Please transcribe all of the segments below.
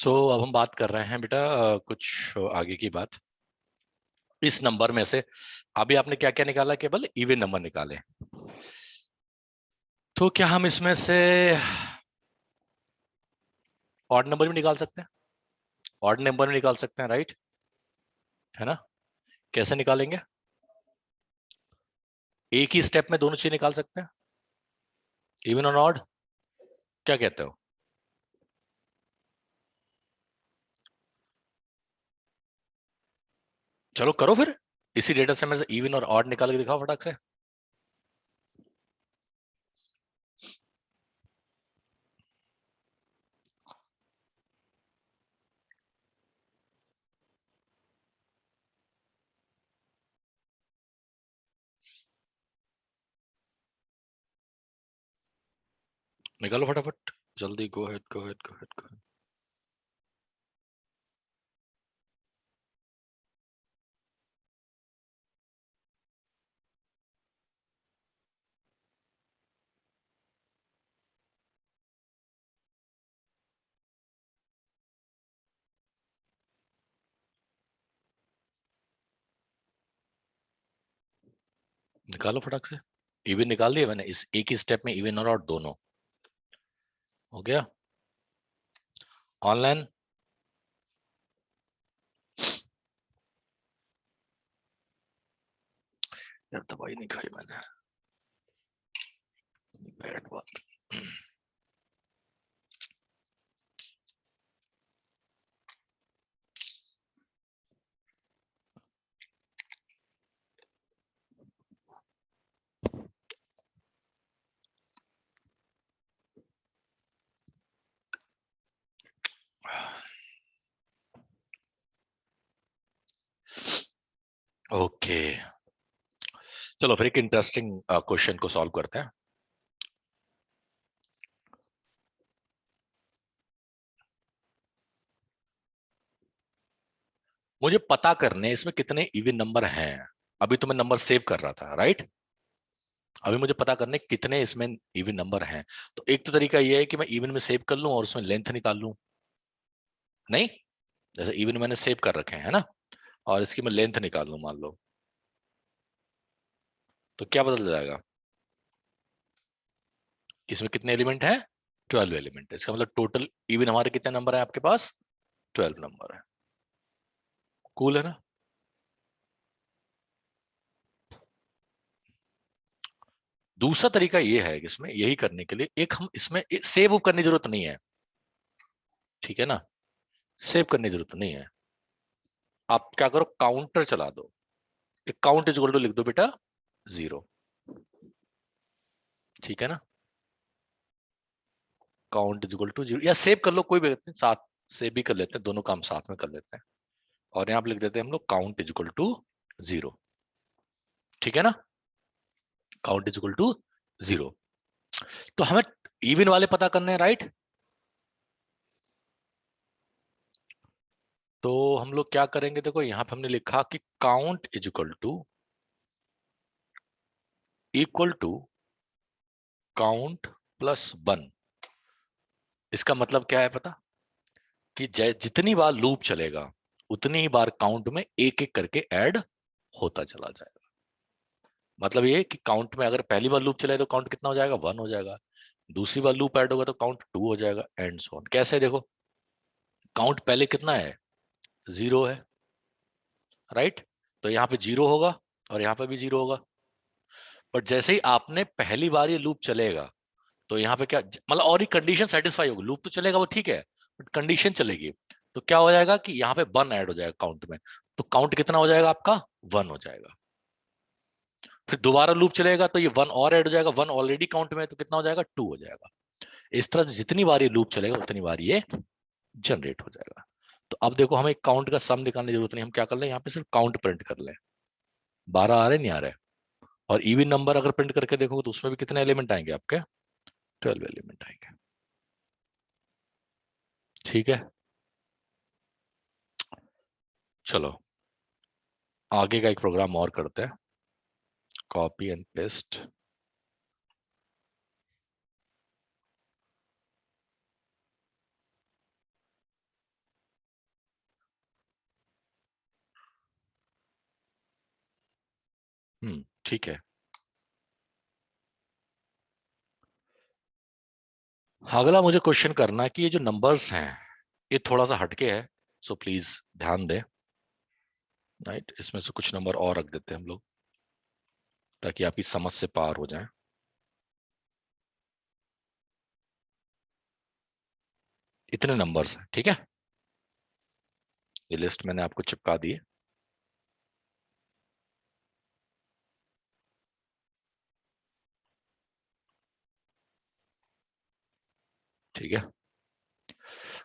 अब हम बात कर रहे हैं बेटा कुछ आगे की बात। इस नंबर में से अभी आपने क्या क्या निकाला, केवल इवन नंबर निकाले। तो क्या हम इसमें से ऑड नंबर भी निकाल सकते हैं? ऑड नंबर भी निकाल सकते हैं, राइट? है ना? कैसे निकालेंगे? एक ही स्टेप में दोनों चीज निकाल सकते हैं, इवन और ऑड। क्या कहते हो? चलो करो फिर। इसी डेटा से में से इवन और ऑड निकाल के दिखाओ फटाक से। निकालो फटाफट, जल्दी। गो ahead go ahead go ahead go head. निकालो फटाक से। इवन निकाल दिया मैंने, इस एक ही स्टेप में इवन और ऑड दोनों। हो गया? ऑनलाइन? यार दवाई नहीं खाई मैंने, बैड बात। ओके, चलो फिर एक इंटरेस्टिंग क्वेश्चन को सॉल्व करते हैं। मुझे पता करने इसमें कितने इवन नंबर हैं। अभी तो मैं नंबर सेव कर रहा था, राइट? अभी मुझे पता करने कितने इसमें इवन नंबर हैं। तो एक तो तरीका यह है कि मैं इवन में सेव कर लूं और उसमें लेंथ निकाल लूं। नहीं, जैसे इवन मैंने सेव कर रखे हैं, है ना? और इसकी मैं लेंथ निकाल लूं, मान लो, तो क्या बदल जाएगा? इसमें कितने एलिमेंट हैं? 12 एलिमेंट है। इसका मतलब टोटल इवन हमारे कितने नंबर है आपके पास? 12 नंबर है। कूल है ना? दूसरा तरीका ये है कि इसमें यही करने के लिए एक हम इसमें सेव करने की जरूरत नहीं है। ठीक है ना? सेव करने की जरूरत नहीं है। आप क्या करो, काउंटर चला दो। एक काउंट इज इक्वल टू लिख दो बेटा 0। ठीक है ना? काउंट इज इक्वल टू 0 या सेव कर लो, कोई भी बात नहीं, साथ सेव भी कर लेते हैं, दोनों काम साथ में कर लेते हैं। और यहां पे लिख देते हैं हम लोग काउंट इज इक्वल टू 0। ठीक है ना? Count is equal to 0। तो हमें इवन वाले पता करने हैं, राइट? तो हम लोग क्या करेंगे, देखो यहां पे हमने लिखा कि count equal to count plus 1। इसका मतलब क्या है पता? कि जितनी बार लूप चलेगा उतनी ही बार काउंट में एक एक करके ऐड होता चला जाएगा। मतलब ये कि काउंट में अगर पहली बार लूप चले तो काउंट कितना हो जाएगा? 1 हो जाएगा। दूसरी बार लूप ऐड होगा तो काउंट 2 हो जाएगा, एंड सो ऑन। कैसे? देखो, काउंट पहले कितना है? 0 है, राइट? तो यहाँ पे 0 होगा और यहाँ पे भी 0 होगा। बट जैसे ही आपने पहली बार ये लूप चलेगा तो यहाँ पे क्या मतलब, और ही कंडीशन सेटिस्फाई होगी। लूप तो चलेगा वो ठीक है, बट कंडीशन चलेगी। तो क्या हो जाएगा कि यहाँ पे 1 ऐड हो जाएगा काउंट में। तो काउंट कितना हो जाएगा आपका? 1 हो जाएगा। फिर दोबारा लूप चलेगा तो ये 1 और ऐड हो जाएगा, 1 ऑलरेडी काउंट में है, तो कितना हो जाएगा? 2 हो जाएगा। इस तरह से जितनी बार ये लूप चलेगा उतनी बार ये जनरेट हो जाएगा। तो अब देखो, हमें काउंट का सम निकालने की जरूरत नहीं। हम क्या कर ले, यहाँ पे सिर्फ काउंट प्रिंट कर ले। 12 आ रहे नहीं आ रहे? और इवन नंबर अगर प्रिंट करके देखोगे तो उसमें भी कितने एलिमेंट आएंगे आपके? 12 एलिमेंट आएंगे। ठीक है, चलो आगे का एक प्रोग्राम और करते हैं। Copy and paste. ठीक है, अगला मुझे क्वेश्चन करना है कि ये जो नंबर्स हैं ये थोड़ा सा हटके है, सो प्लीज ध्यान दें। राइट, इसमें से कुछ नंबर और रख देते हैं हम लोग ताकि आपकी समझ से पार हो जाए। इतने नंबर्स हैं, ठीक है, ये लिस्ट मैंने आपको चिपका दी है। ठीक है,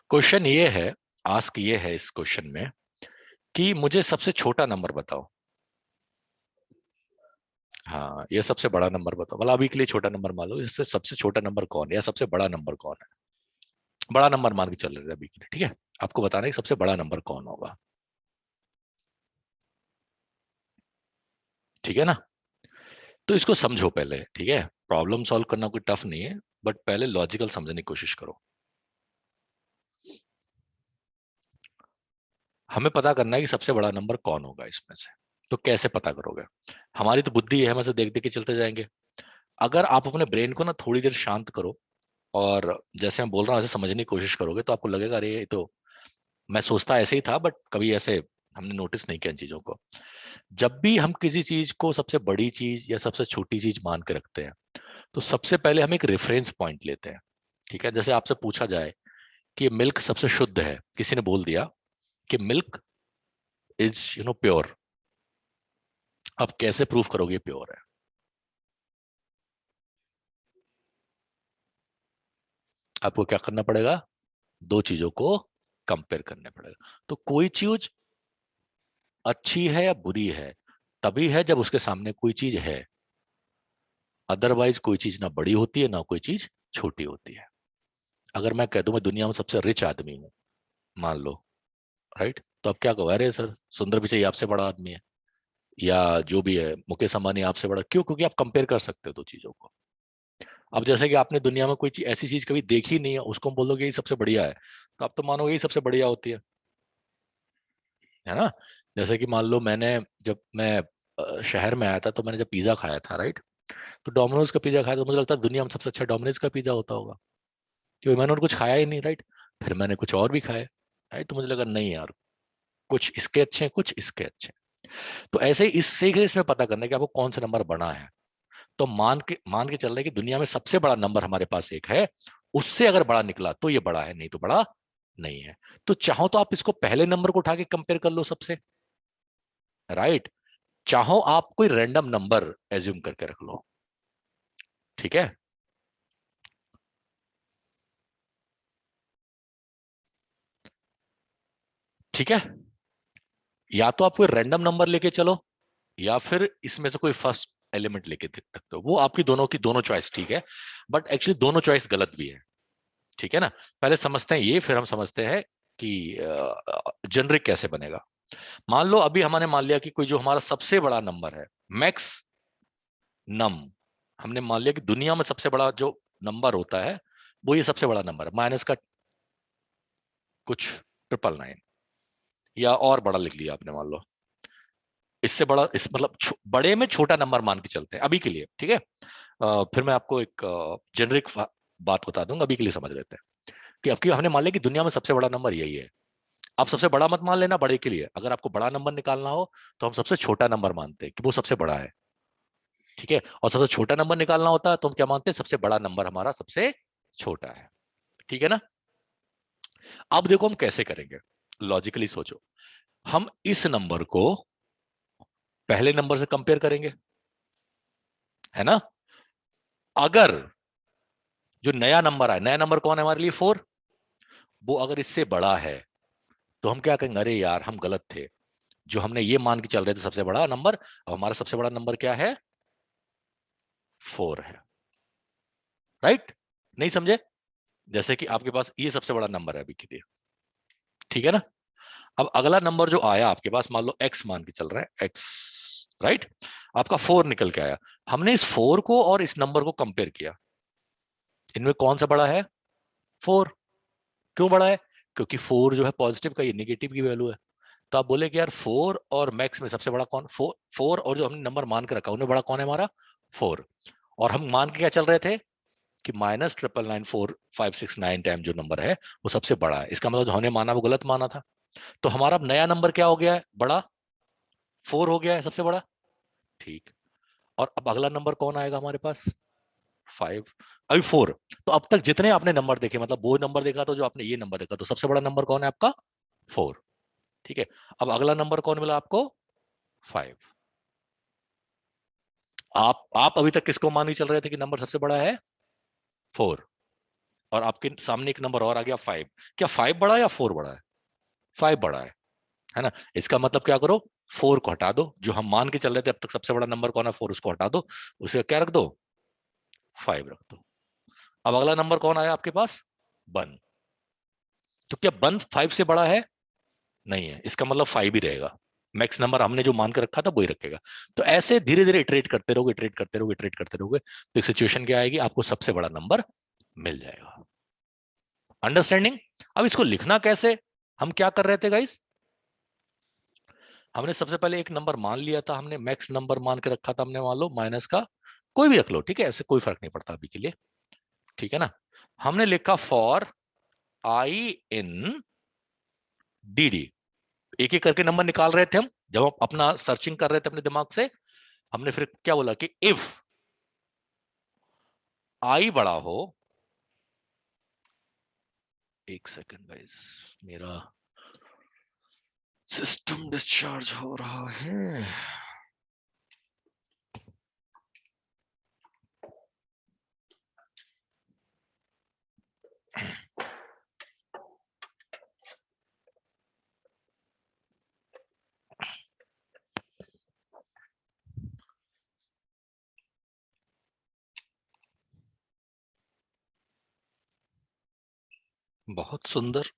क्वेश्चन ये है, आस्क ये है इस क्वेश्चन में कि मुझे सबसे छोटा नंबर बताओ। हाँ, ये सबसे बड़ा नंबर बताओ, मतलब अभी के लिए छोटा नंबर मान लो, इससे सबसे छोटा नंबर कौन है या सबसे बड़ा नंबर कौन है। बड़ा नंबर मान के चल रहे हैं अभी के लिए, ठीक है, आपको बताना है कि सबसे बड़ा नंबर कौन होगा। ठीक है ना, तो इसको समझो पहले, ठीक है, प्रॉब्लम सॉल्व करना कोई टफ नहीं है, बट पहले लॉजिकल समझने की कोशिश करो। हमें पता करना है कि सबसे बड़ा नंबर कौन होगा इसमें से, तो कैसे पता करोगे। हमारी तो बुद्धि है, हम ऐसे देख देख के चलते जाएंगे। अगर आप अपने ब्रेन को ना थोड़ी देर शांत करो और जैसे मैं बोल रहा हूँ ऐसे समझने की कोशिश करोगे, तो आपको लगेगा अरे ये तो मैं सोचता ऐसे ही था, बट कभी ऐसे हमने नोटिस नहीं किया इन चीजों को। जब भी हम किसी चीज को सबसे बड़ी चीज या सबसे छोटी चीज मान के रखते हैं, तो सबसे पहले हम एक रेफरेंस पॉइंट लेते हैं। ठीक है, जैसे आपसे पूछा जाए कि मिल्क सबसे शुद्ध है, किसी ने बोल दिया कि मिल्क इज प्योर, आप कैसे प्रूफ करोगे प्योर है। आपको क्या करना पड़ेगा, दो चीजों को कंपेयर करने पड़ेगा। तो कोई चीज अच्छी है या बुरी है तभी है जब उसके सामने कोई चीज है, अदरवाइज कोई चीज ना बड़ी होती है ना कोई चीज छोटी होती है। अगर मैं कह दूं मैं दुनिया में सबसे रिच आदमी हूं, मान लो, राइट, तो अब क्या कहो, अरे सर सुंदर पिचाई आपसे बड़ा आदमी है, या जो भी है मुकेश अंबानी आपसे बड़ा, क्यों, क्योंकि आप कंपेयर कर सकते हो दो चीजों को। अब जैसे कि आपने दुनिया में कोई चीज ऐसी चीज कभी देखी नहीं है, उसको हम बोलोगे ये सबसे बढ़िया है, तो आप तो मानोगे ये सबसे बढ़िया होती है ना। जैसे कि मान लो मैंने, जब मैं शहर में आया था तो मैंने जब पिज्जा खाया था, राइट, तो डोमिनोज का पिज्जा खाया तो मुझे लगता है दुनिया में सबसे अच्छा डोमिनोज का पिज्जा होता होगा, क्योंकि मैंने और कुछ खाया ही नहीं, राइट। फिर मैंने कुछ और भी खाया, राइट, तो मुझे लगा नहीं यार, कुछ इसके अच्छे हैं कुछ इसके अच्छे हैं। तो ऐसे ही इससे इसमें पता करना है कि आपको कौन सा नंबर बना है। तो मान के चल रहे हैं कि दुनिया में सबसे बड़ा नंबर हमारे पास एक है, उससे अगर बड़ा निकला तो ये बड़ा है, नहीं तो बड़ा नहीं है। तो चाहो तो आप इसको पहले नंबर को उठा के कंपेयर कर लो सबसे, राइट। चाहो आप कोई रैंडम नंबर एज्यूम करके रख लो, ठीक है। ठीक है, या तो आप कोई रैंडम नंबर लेके चलो, या फिर इसमें से कोई फर्स्ट एलिमेंट लेके देख सकते हो, वो आपकी दोनों की दोनों चॉइस ठीक है, बट एक्चुअली दोनों चॉइस गलत भी है। ठीक है ना, पहले समझते हैं ये, फिर हम समझते हैं कि जनरिक कैसे बनेगा। मान लो अभी हमने मान लिया कि कोई जो हमारा सबसे बड़ा नंबर है, मैक्स नम, हमने मान लिया कि दुनिया में सबसे बड़ा जो नंबर होता है वो ये सबसे बड़ा नंबर है, माइनस का कुछ 999, या और बड़ा लिख लिया आपने मान लो, इससे बड़ा, इस मतलब बड़े में छोटा नंबर मान के चलते हैं अभी के लिए, ठीक है। फिर मैं आपको एक जेनरिक बात बता दूंगा, अभी के लिए समझ लेते हैं कि आपकी हमने मान लिया कि दुनिया में सबसे बड़ा नंबर यही है। आप सबसे बड़ा मत मान लेना बड़े के लिए, अगर आपको बड़ा नंबर निकालना हो तो हम सबसे छोटा नंबर मानते हैं कि वो सबसे बड़ा है, ठीक है, और सबसे छोटा नंबर निकालना होता है तो हम क्या मानते हैं, सबसे बड़ा नंबर हमारा सबसे छोटा है। ठीक है ना, अब देखो हम कैसे करेंगे, लॉजिकली सोचो। हम इस नंबर को पहले नंबर से कंपेयर करेंगे, है ना। अगर जो नया नंबर है, नया नंबर कौन है हमारे लिए, 4, वो अगर इससे बड़ा है तो हम क्या कहेंगे, अरे यार हम गलत थे, जो हमने ये मान के चल रहे थे सबसे बड़ा नंबर, अब हमारा सबसे बड़ा नंबर क्या है, 4 है, राइट। नहीं समझे, जैसे कि आपके पास ये सबसे बड़ा नंबर है अभी के लिए, ठीक है ना। अब अगला नंबर जो आया आपके पास, मान लो एक्स मान के चल रहा है, एक्स, राइट, आपका 4 निकल के आया। हमने इस 4 को और इस नंबर को कंपेयर किया, इनमें कौन सा बड़ा है, 4। क्यों बड़ा है, क्योंकि 4 जो है पॉजिटिव का, ये नेगेटिव की वैल्यू है, तो आप बोले कि यार 4 और मैक्स में सबसे बड़ा कौन? 4 और जो हमने नंबर मान के रखा उनमें बड़ा कौन है हमारा? 4। और हम मान के क्या चल रहे थे कि -9994569 टाइम जो नंबर है वो सबसे बड़ा है। इसका मतलब जो हमने माना वो गलत माना था। तो हमारा अब नया नंबर क्या हो गया है? बड़ा 4 हो गया है सबसे बड़ा। ठीक। और अब अगला नंबर कौन आएगा हमारे पास? 5। अभी 4। तो अब तक जितने आपने नंबर देखे, मतलब वो नंबर देखा तो जो आपने ये नंबर देखा, तो सबसे बड़ा नंबर कौन है आपका? 4। ठीक है। अब अगला नंबर कौन मिला आपको? 5। आप अभी तक किसको मान के चल रहे थे कि नंबर सबसे बड़ा है? 4। और आपके सामने एक नंबर और आ गया 5। क्या 5 बड़ा है या 4 बड़ा है? 5 बड़ा है ना? इसका मतलब क्या करो, 4 को हटा दो। जो हम मान के चल रहे थे अब तक सबसे बड़ा नंबर कौन है? 4। उसको हटा दो, उसे क्या रख दो? 5 रख दो। अब अगला नंबर कौन आया आपके पास? 1। तो क्या 1 5 से बड़ा है? नहीं है। इसका मतलब 5 ही रहेगा। मैक्स नंबर हमने जो मान के रखा था वही रखेगा। तो ऐसे धीरे धीरे इटरेट करते रहोगे, इटरेट करते रहोगे, इटरेट करते रहोगे, तो एक सिचुएशन क्या आएगी, आपको सबसे बड़ा नंबर मिल जाएगा। अंडरस्टैंडिंग? अब इसको लिखना कैसे? हम क्या कर रहे थे गाइस? हमने सबसे पहले एक नंबर मान लिया था, हमने मैक्स नंबर मान के रखा था हमने, मान लो माइनस का कोई भी रख लो, ठीक है, ऐसे कोई फर्क नहीं पड़ता अभी के लिए, ठीक है ना। हमने लिखा for I in D D. एक एक करके नंबर निकाल रहे थे हम जब हम अपना सर्चिंग कर रहे थे अपने दिमाग से। हमने फिर क्या बोला कि इफ आई बड़ा हो, एक सेकंड गाइस, मेरा सिस्टम डिस्चार्ज हो रहा है। बहुत सुंदर।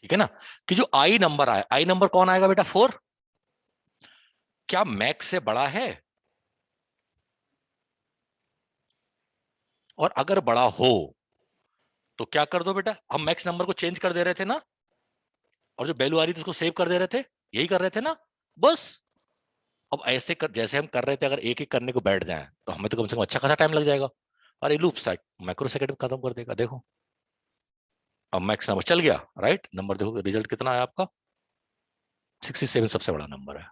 ठीक है ना, कि जो आई नंबर आए, आई नंबर कौन आएगा बेटा? 4। क्या मैक्स से बड़ा है? और अगर बड़ा हो तो क्या कर दो बेटा, हम मैक्स नंबर को चेंज कर दे रहे थे ना, और जो वैल्यू आ रही थी उसको सेव कर दे रहे थे, यही कर रहे थे ना, बस। अब ऐसे कर, जैसे हम कर रहे थे, अगर एक एक करने को बैठ जाए तो हमें तो कम से कम अच्छा खासा टाइम लग जाएगा। और ये लूप माइक्रो सेकंड में खत्म कर देगा। देखो अब मैक्स नंबर चल गया, राइट? नंबर देखो रिजल्ट कितना आया आपका? 67 सबसे बड़ा नंबर है।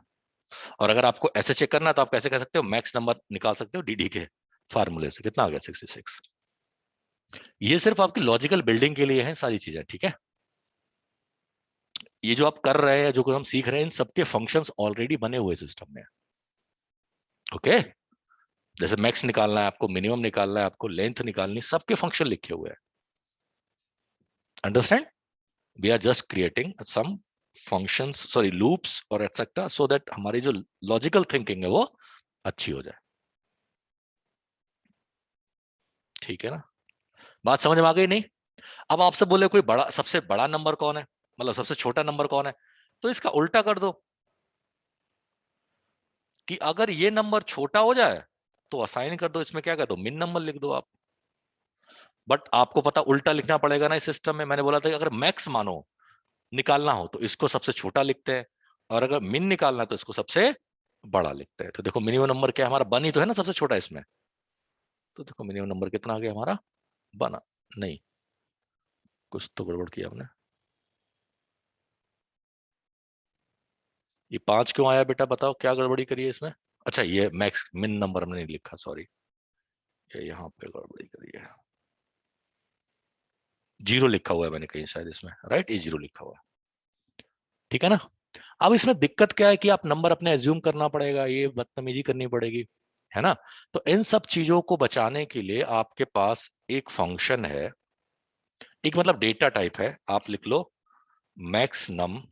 और अगर आपको ऐसे चेक करना है तो आप कैसे कह सकते हो, मैक्स नंबर निकाल सकते हो डीडी के फार्मूले से। कितना आ गया? 66। ये सिर्फ आपकी लॉजिकल बिल्डिंग के लिए है सारी चीजें, ठीक है। ये जो आप कर रहे हैं, जो हम सीख रहे हैं, इन सबके फंक्शंस ऑलरेडी बने हुए सिस्टम में। ओके, जैसे मैक्स निकालना है आपको, मिनिमम निकालना है आपको, लेंथ निकालनी, सबके फंक्शन लिखे हुए हैं। Understand? We are just creating some functions, sorry loops और एटसेट्रा, सो दैट हमारी जो लॉजिकल थिंकिंग है वो अच्छी हो जाए। ठीक है ना? बात समझ में आ गई नहीं? अब आपसे बोले कोई बड़ा, सबसे बड़ा नंबर कौन है, मतलब सबसे छोटा नंबर कौन है, तो इसका उल्टा कर दो कि अगर ये नंबर छोटा हो जाए तो असाइन कर दो, इसमें क्या कर दो, मिन नंबर लिख दो आप। बट आपको पता उल्टा लिखना पड़ेगा ना इस सिस्टम में। मैंने बोला था कि अगर मैक्स मानो निकालना हो तो इसको सबसे छोटा लिखते हैं, और अगर मिन निकालना है तो इसको सबसे बड़ा लिखते हैं। तो देखो मिनिमम नंबर क्या है हमारा? 1 ही तो है ना सबसे छोटा इसमें। तो देखो मिनिमम नंबर कितना आ गया हमारा? 1। नहीं, कुछ तो गड़बड़ किया हमने। ये 5 क्यों आया बेटा? बताओ क्या गड़बड़ी करी है इसमें? अच्छा, ये मैक्स मिन नंबर हमने नहीं लिखा, सॉरी, ये यहाँ पे गड़बड़ी करी है। 0 लिखा हुआ है मैंने कहीं शायद इसमें, राइट? ये 0 लिखा हुआ है, ठीक है ना। अब इसमें दिक्कत क्या है कि आप नंबर अपने एज्यूम करना पड़ेगा, ये बदतमीजी करनी पड़ेगी, है ना। तो इन सब चीजों को बचाने के लिए आपके पास एक फंक्शन है, एक मतलब डेटा टाइप है। आप लिख लो max num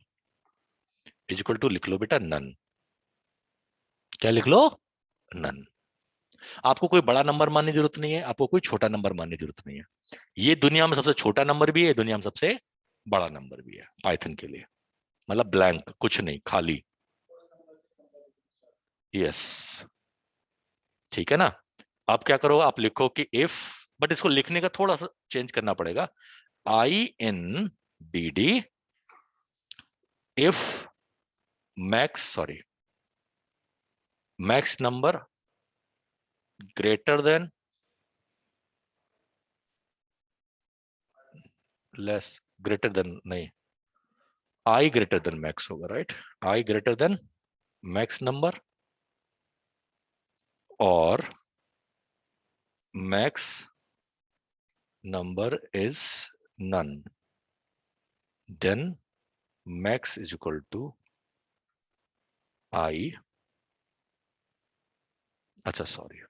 is equal to, लिख लो बेटा नन। क्या लिख लो? नन। आपको कोई बड़ा नंबर मानने की जरूरत नहीं है, आपको कोई छोटा नंबर मानने की जरूरत नहीं है। ये दुनिया में सबसे छोटा नंबर भी है, दुनिया में सबसे बड़ा नंबर भी है पाइथन के लिए, मतलब ब्लैंक, कुछ नहीं, खाली। यस, ठीक है ना। आप क्या करो, आप लिखो कि इफ, बट इसको लिखने का थोड़ा सा चेंज करना पड़ेगा, INDD if max, sorry, max number greater than less, greater than नहीं, आई ग्रेटर देन मैक्स होगा, right. I greater than max number और max number is none, then max is equal to I, अच्छा sorry,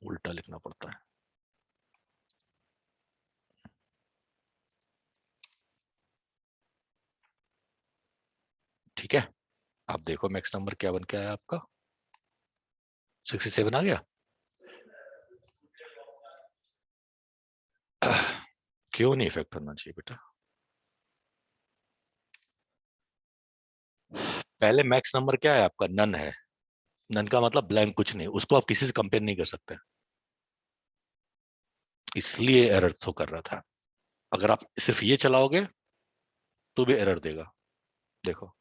उल्टा लिखना पड़ता है, ठीक है। आप देखो मैक्स नंबर क्या बन के आया आपका, 67 आ गया। क्यों नहीं इफेक्ट होना चाहिए बेटा, पहले मैक्स नंबर क्या है आपका, नन है। नन का मतलब ब्लैंक, कुछ नहीं, उसको आप किसी से कंपेयर नहीं कर सकते, इसलिए एरर थ्रो कर रहा था। अगर आप सिर्फ ये चलाओगे तो भी एरर देगा, देखो।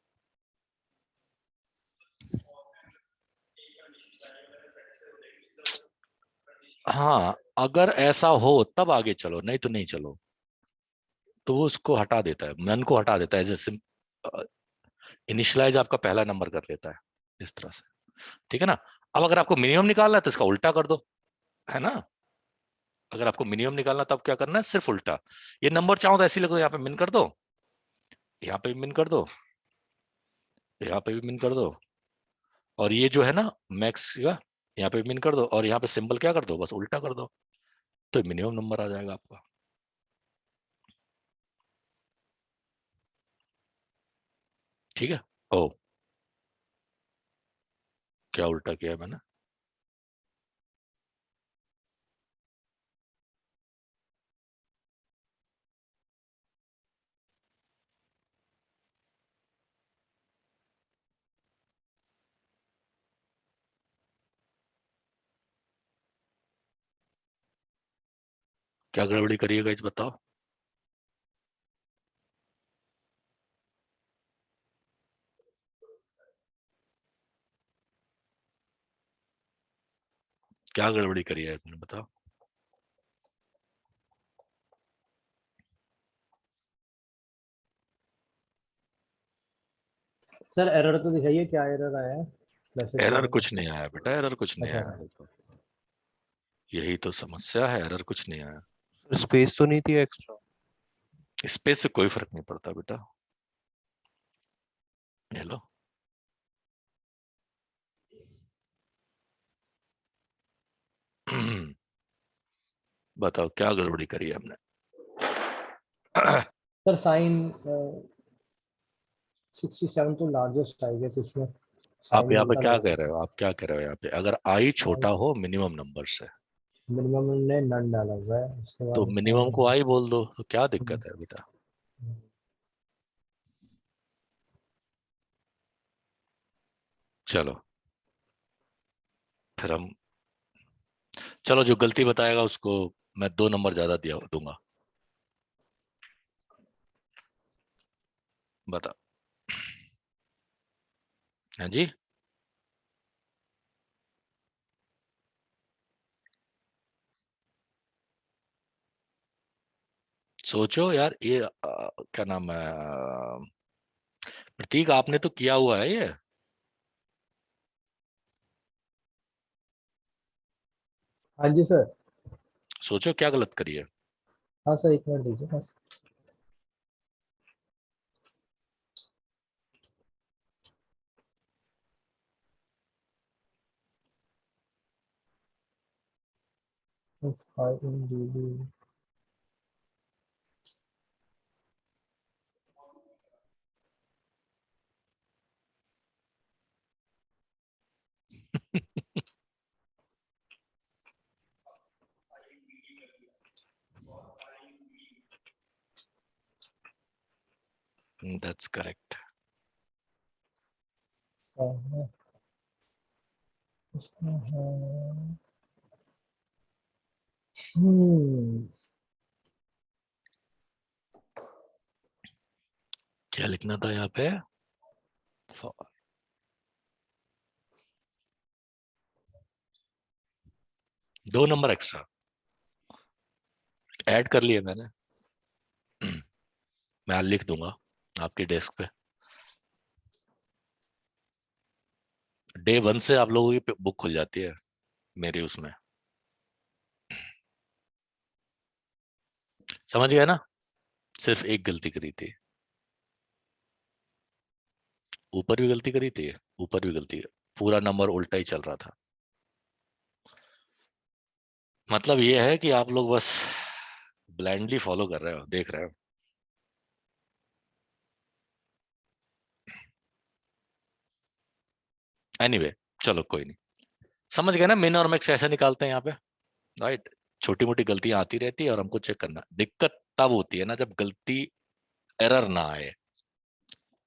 हाँ, अगर ऐसा हो तब आगे चलो, नहीं तो नहीं चलो। तो वो उसको हटा देता है, नन को हटा देता है, जैसे इनिशियलाइज आपका पहला नंबर कर लेता है, इस तरह से, ठीक है ना। अब अगर आपको मिनिमम निकालना है तो इसका उल्टा कर दो, है ना। अगर आपको मिनिमम निकालना तब क्या करना है, सिर्फ उल्टा। ये नंबर चाहो तो ऐसे ही लिखो, यहाँ पे मिन कर दो, यहाँ पे भी मिन कर दो, यहाँ पे भी मिन कर दो, और ये जो है ना मैक्स का, यहाँ पे भी मिन कर दो, और यहाँ पे सिंबल क्या कर दो, बस उल्टा कर दो, तो मिनिमम नंबर आ जाएगा आपका। ठीक है। ओ, क्या उल्टा किया है मैंने, क्या गड़बड़ी करिएगा इस बताओ। क्या गड़बड़ी करी है मैंने, बताओ। सर एरर तो दिखाइए, क्या एरर आया है मैसेज एरर करने कुछ में। नहीं आया बेटा, एरर कुछ नहीं अच्छा आया, सर। यही तो समस्या है, एरर कुछ नहीं आया। स्पेस तो नहीं थी एक्स्ट्रा? स्पेस से कोई फर्क नहीं पड़ता बेटा, ये लो। बताओ क्या गड़बड़ी करी है हमने। सर साइन 67 तो लार्जेस्ट आई गेस इसमें, आप साइन यहाँ पे उल्टा क्या कर कह रहे सकते हो, आप क्या कह रहे हो यहाँ पे, अगर आई छोटा हो मिनिमम नंबर से, मिनिमम ने नन डाला हुआ है, उसके तो बाद मिनिमम को आई बोल दो, तो क्या दिक्कत है बेटा। चलो, फिर हम, चलो जो गलती बताएगा उसको मैं 2 नंबर ज्यादा दिया दूंगा, बता। हाँ जी, सोचो यार, ये क्या नाम है, प्रतीक आपने तो किया हुआ है ये, हाँ जी सर। सोचो क्या गलत करी है। हाँ सर, एक मिनट दीजिए बस। INDD that's correct. क्या लिखना था यहाँ पे? 2 नंबर एक्स्ट्रा ऐड कर लिए मैंने। मैं आज लिख दूंगा आपके डेस्क पे। डे 1 से आप लोगों की बुक खुल जाती है मेरी उसमें। समझ गया ना? सिर्फ एक गलती करी थी, ऊपर भी गलती करी थी, ऊपर भी गलती, पूरा नंबर उल्टा ही चल रहा था। मतलब ये है कि आप लोग बस ब्लाइंडली फॉलो कर रहे हो, देख रहे हो। एनीवे चलो कोई नहीं। समझ गए ना मिन और मैक्स ऐसे निकालते हैं यहाँ पे, राइट? छोटी मोटी गलतियां आती रहती है और हमको चेक करना। दिक्कत तब होती है ना जब गलती, एरर ना आए,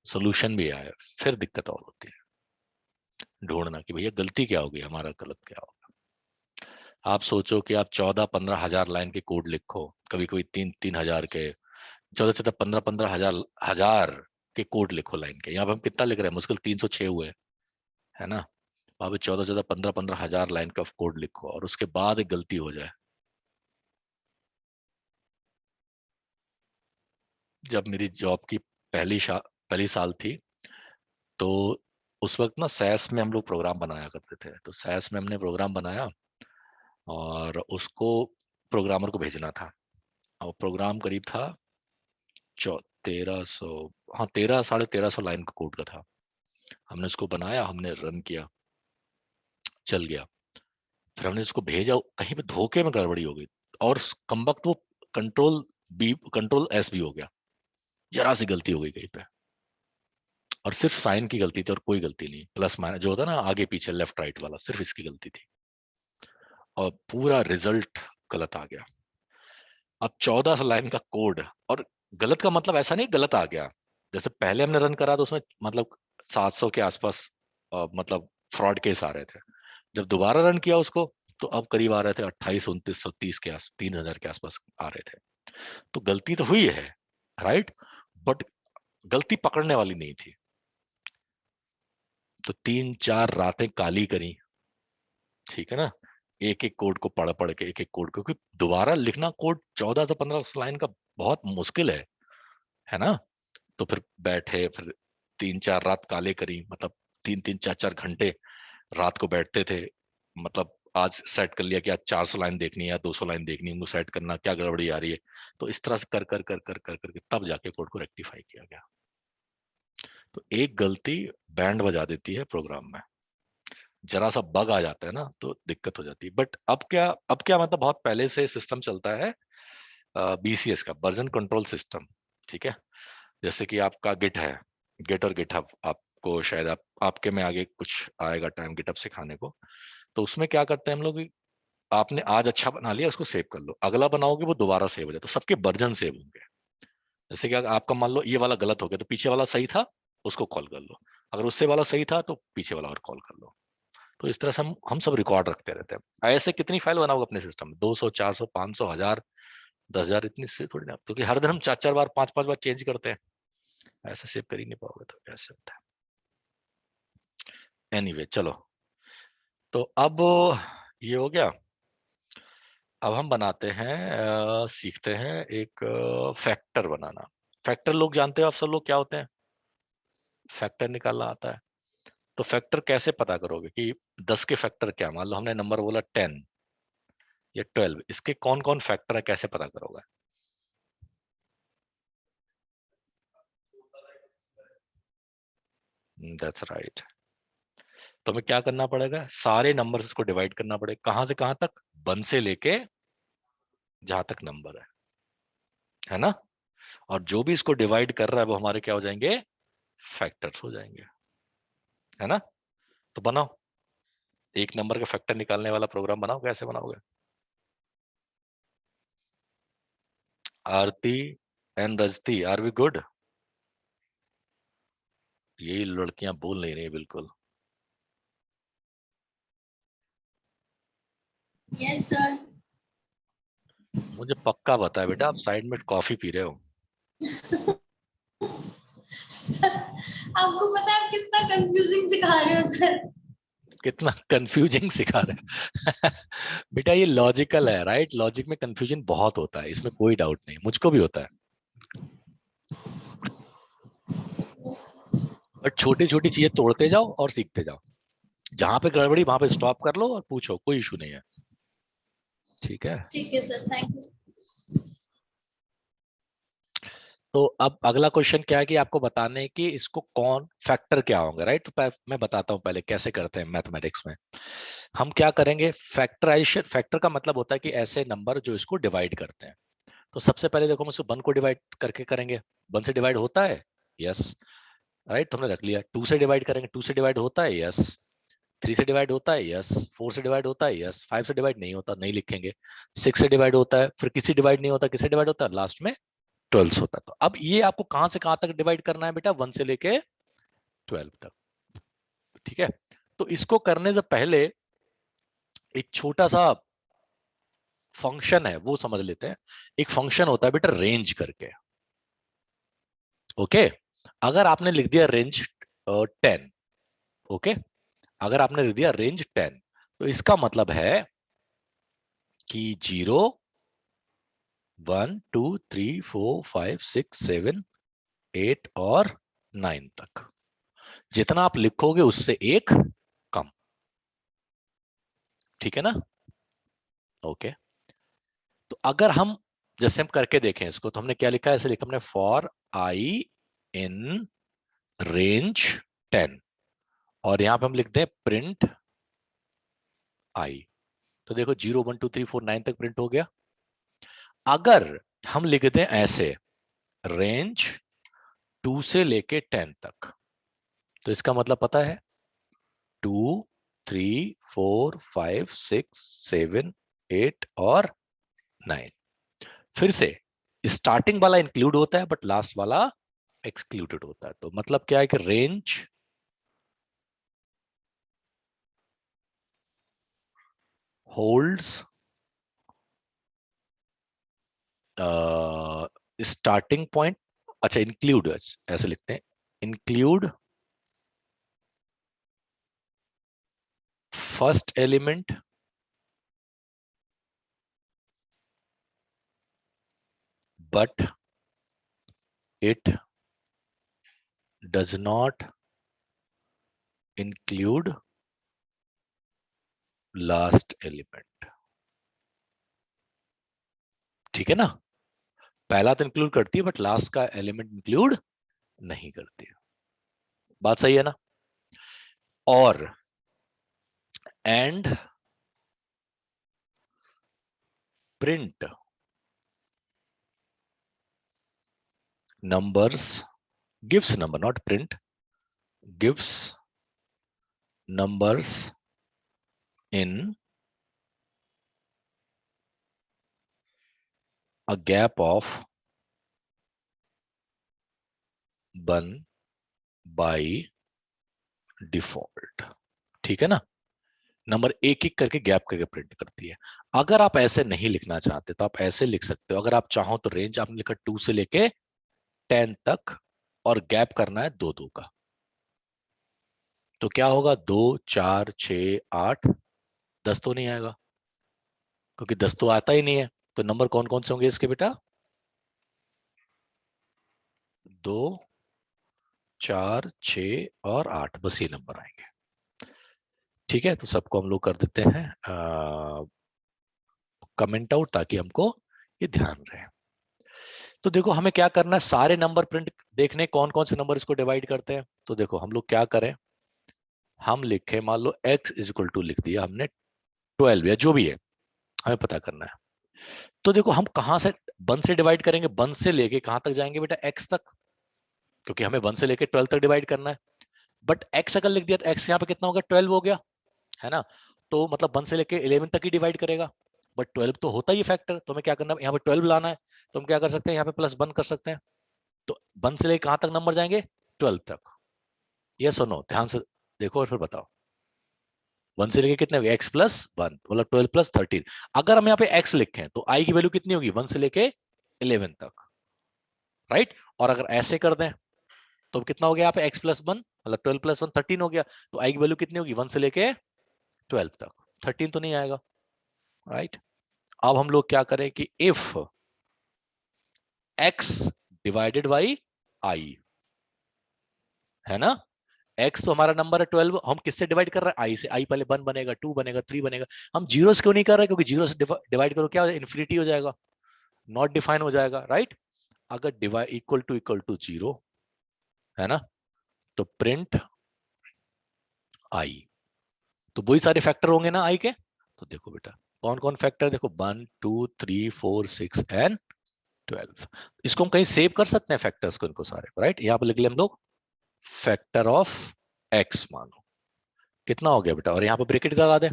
सोल्यूशन भी आए, फिर दिक्कत और होती है। ढूंढना कि भैया गलती क्या होगी, हमारा गलत क्या होगा। आप सोचो कि आप 14-15 हजार लाइन के कोड लिखो, कभी कभी 3-3 हजार के, 14-15 हजार हजार के कोड लिखो लाइन के। यहाँ पे हम कितना लिख रहे हैं? मुश्किल 306 हुए, है ना? वहां पे 14-14 15-15 हजार लाइन का कोड लिखो और उसके बाद एक गलती हो जाए। जब मेरी जॉब की पहली साल थी, तो उस वक्त ना सैस में हम लोग प्रोग्राम बनाया करते थे। तो सैस में हमने प्रोग्राम बनाया और उसको प्रोग्रामर को भेजना था। और प्रोग्राम करीब था 1300, हाँ 1300-1350 लाइन का कोड का था। हमने उसको बनाया, हमने रन किया, चल गया। फिर हमने उसको भेजा, कहीं पे धोखे में गड़बड़ी हो गई और कम वक्त वो कंट्रोल एस भी हो गया। जरा सी गलती हो गई कहीं पे, और सिर्फ साइन की गलती थी और कोई गलती नहीं। प्लस माइनस जो होता है ना, आगे पीछे लेफ्ट राइट वाला, सिर्फ इसकी गलती थी और पूरा रिजल्ट गलत आ गया। अब 1400 लाइन का कोड, और गलत का मतलब ऐसा नहीं गलत आ गया, जैसे पहले हमने रन करा तो उसमें मतलब 700 के आसपास मतलब फ्रॉड केस आ रहे थे। जब दोबारा रन किया उसको, तो अब करीब आ रहे थे 2800-2930 के आस 3000 के आसपास आ रहे थे। तो गलती तो हुई है, राइट, बट गलती पकड़ने वाली नहीं थी। तो 3-4 रातें काली करी, ठीक है ना, एक एक कोड को पढ़ पढ़ के, एक एक कोड, क्योंकि दोबारा लिखना कोड 14 से 15 लाइन का बहुत मुश्किल है ना? तो फिर बैठे, फिर 3-4 रात काले करी, मतलब 3-3 4-4 घंटे रात को बैठते थे। मतलब आज सेट कर लिया कि आज 400 लाइन देखनी है या 200 लाइन देखनी है, उनको सेट करना, क्या गड़बड़ी आ रही है। तो इस तरह से कर कर कर कर कर करके तब जाके कोड को रेक्टिफाई किया गया। तो एक गलती बैंड बजा देती है प्रोग्राम में, जरा सा बग आ जाता है ना तो दिक्कत हो जाती है। बट अब क्या मतलब बहुत पहले से सिस्टम चलता है, बीसीएस का वर्जन कंट्रोल सिस्टम, ठीक है? जैसे कि आपका गिट है, गिट और गिटहब, आपको शायद आपके में आगे कुछ आएगा टाइम गिटहब सिखाने को। तो उसमें क्या करते हैं हम लोग, आपने आज अच्छा बना लिया, उसको सेव कर लो, अगला बनाओगे वो दोबारा सेव हो जाए, तो सबके वर्जन सेव होंगे। जैसे कि अगर आपका मान लो ये वाला गलत हो गया, तो पीछे वाला सही था, उसको कॉल कर लो। अगर उससे वाला सही था तो पीछे वाला और कॉल कर लो। तो इस तरह से हम सब रिकॉर्ड रखते रहते हैं। ऐसे कितनी फाइल बनाओगे अपने सिस्टम में? 200, 400, 500, 1000, 10,000, इतनी से थोड़ी ना, क्योंकि हर दिन हम 4-4 बार, 5-5 बार चेंज करते हैं। ऐसे सेव कर ही नहीं पाओगे, तो ऐसे होता है। एनीवे चलो, तो अब ये हो गया। अब हम बनाते हैं, सीखते हैं एक फैक्टर बनाना। फैक्टर लोग जानते हो आप सब लोग क्या होते हैं? फैक्टर निकालना आता है? तो फैक्टर कैसे पता करोगे कि 10 के फैक्टर क्या? मान लो हमने नंबर बोला 10 या 12, इसके कौन कौन फैक्टर है, कैसे पता करोगे? That's right. तो हमें क्या करना पड़ेगा? सारे नंबर्स को डिवाइड करना पड़ेगा। कहां से कहां तक? 1 से लेके जहां तक नंबर है ना? और जो भी इसको डिवाइड कर रहा है वो हमारे क्या हो जाएंगे? फैक्टर्स हो जाएंगे, है ना? तो बनाओ, एक नंबर का फैक्टर निकालने वाला प्रोग्राम बनाओ। कैसे बनाओगे? आरती एंड रजती, आर वी गुड? यही लड़कियां बोल नहीं रही बिल्कुल। Yes sir. मुझे पक्का पता है बेटा, आप साइड में कॉफी पी रहे हो। आपको पता है आप कितना कंफ्यूजिंग सिखा रहे हो सर। कितना कंफ्यूजिंग सिखा रहे हैं। बेटा ये लॉजिकल है, राइट? लॉजिक में कंफ्यूजन बहुत होता है, इसमें कोई डाउट नहीं, मुझको भी होता है। बट छोटी छोटी चीजें तोड़ते जाओ और सीखते जाओ। जहां पे गड़बड़ी वहां पे स्टॉप कर लो और पूछो, कोई इशू नहीं है। ठीक है। ठीक है सर, थैंक यू। तो अब अगला क्वेश्चन क्या है कि आपको बताने है कि इसको कौन फैक्टर क्या होंगे, राइट? तो मैं बताता हूं पहले कैसे करते हैं मैथमेटिक्स में। हम क्या करेंगे, फैक्टराइजेशन। फैक्टर का मतलब होता है कि ऐसे नंबर जो इसको डिवाइड करते हैं। तो सबसे पहले देखो, हम इसको 1 को डिवाइड करके करेंगे। 1 से डिवाइड होता है, यस, राइट, तो हमने रख लिया। 2 से डिवाइड करेंगे, 2 से डिवाइड होता है, यस। 3 से डिवाइड होता है, यस। 4 से डिवाइड होता है, यस। 5 से डिवाइड नहीं होता, नहीं लिखेंगे। 6 से डिवाइड होता है, फिर किसी डिवाइड नहीं होता, किसी डिवाइड होता है, लास्ट में 12 होता है। तो अब ये आपको कहां से कहां तक डिवाइड करना है बेटा? 1 से लेके 12 तक। ठीक है। तो इसको करने से पहले एक छोटा सा फंक्शन है, वो समझ लेते हैं। एक फंक्शन होता है बेटा रेंज करके। ओके। अगर आपने लिख दिया रेंज 10, ओके, अगर आपने लिख दिया रेंज 10, तो इसका मतलब है कि 0, 1, 2, 3, 4, 5, 6, 7, 8 और 9 तक। जितना आप लिखोगे उससे एक कम। ठीक है ना? ओके। तो अगर हम जैसे हम करके देखें इसको, तो हमने क्या लिखा है? ऐसे लिखा हमने, फॉर आई इन रेंज 10, और यहां पे हम लिखते हैं प्रिंट आई। तो देखो 0, 1, 2, 3, 4, 9 तक प्रिंट हो गया। अगर हम लिखते हैं ऐसे, रेंज 2 से लेके 10 तक, तो इसका मतलब पता है, 2, 3, 4, 5, 6, 7, 8 और 9। फिर से स्टार्टिंग वाला इंक्लूड होता है बट लास्ट वाला एक्सक्लूडेड होता है। तो मतलब क्या है कि रेंज होल्ड्स स्टार्टिंग पॉइंट। अच्छा, इंक्लूड ऐसे लिखते हैं, include first element but it does not include last element. ठीक है ना? पहला तो इंक्लूड करती है बट लास्ट का एलिमेंट इंक्लूड नहीं करती है। बात सही है ना? और and print numbers, gives number, not print, gives numbers in a gap of 1 by default। ठीक है ना? नंबर एक एक करके गैप करके प्रिंट करती है। अगर आप ऐसे नहीं लिखना चाहते तो आप ऐसे लिख सकते हो। अगर आप चाहो तो रेंज आपने लिखा 2 से लेके 10 तक, और गैप करना है 2 2 का। तो क्या होगा? 2, 4, 6, 8, 10 तो नहीं आएगा, क्योंकि 10 तो आता ही नहीं है। तो नंबर कौन कौन से होंगे इसके बेटा? 2, 4, 6 और 8, बस ये नंबर आएंगे। ठीक है, तो सबको हम लोग कर देते हैं कमेंट आउट, ताकि हमको ये ध्यान रहे। तो देखो हमें क्या करना है, सारे नंबर प्रिंट देखने कौन कौन से नंबर इसको डिवाइड करते हैं। तो देखो हम लोग क्या करें, हम लिखे, मान लो x इज इक्वल टू लिख दिया हमने 12 या जो भी है, हमें पता करना है। तो देखो हम कहां से 1 से डिवाइड करेंगे, 1 से लेके कहां तक जाएंगे बेटा? x तक, क्योंकि हमें 1 से लेके 12 तक डिवाइड करना है। बट x अगर लिख दिया तो x यहाँ पे कितना हो गया? 12 हो गया, है ना? तो मतलब 1 से लेके 11 तक ही डिवाइड करेगा। बट 12 तो होता ही फैक्टर, तो हमें क्या करना है, यहाँ पे 12 लाना है। तो हम क्या कर सकते हैं, यहाँ पे +1 कर सकते हैं। तो 1 से लेके कहां तक नंबर जाएंगे? 12 तक। ये सुनो ध्यान से देखो और फिर बताओ। 1 से लेके कितने x प्लस 1 मतलब 12 प्लस 13। अगर हम यहाँ पे x लिखें तो i की वैल्यू कितनी होगी 1 से लेके 11 तक, राइट। और अगर ऐसे कर दें तो कितना हो गया यहाँ पे x प्लस 1 मतलब 12 प्लस 1 13 हो गया, तो i की वैल्यू कितनी होगी 1 से लेके 12 तक। 13 तो नहीं आएगा, राइट। अब हम लोग क्या करें कि if x divided by i, है ना, x तो हमारा नंबर है 12, हम किससे डिवाइड कर रहे हैं i से। i पहले 1 बनेगा, 2 बनेगा, 3 बनेगा। हम जीरो से क्यों नहीं कर रहे, क्योंकि जीरो से डिवाइड करो क्या हो जाएगा, इन्फिनिटी हो जाएगा, नॉट डिफाइन हो जाएगा, राइट। अगर डिवाइड इक्वल टू जीरो है ना, तो प्रिंट i, तो वही सारे फैक्टर होंगे ना i के। तो देखो बेटा कौन कौन फैक्टर, देखो 1 2 3 4 6 एंड 12। इसको हम कहीं सेव कर सकते हैं फैक्टर्स को, इनको सारे, राइट। यहाँ पे लिख लिया हम लोग फैक्टर ऑफ x, मानो कितना हो गया बेटा, और यहाँ पे ब्रैकेट लगा दे।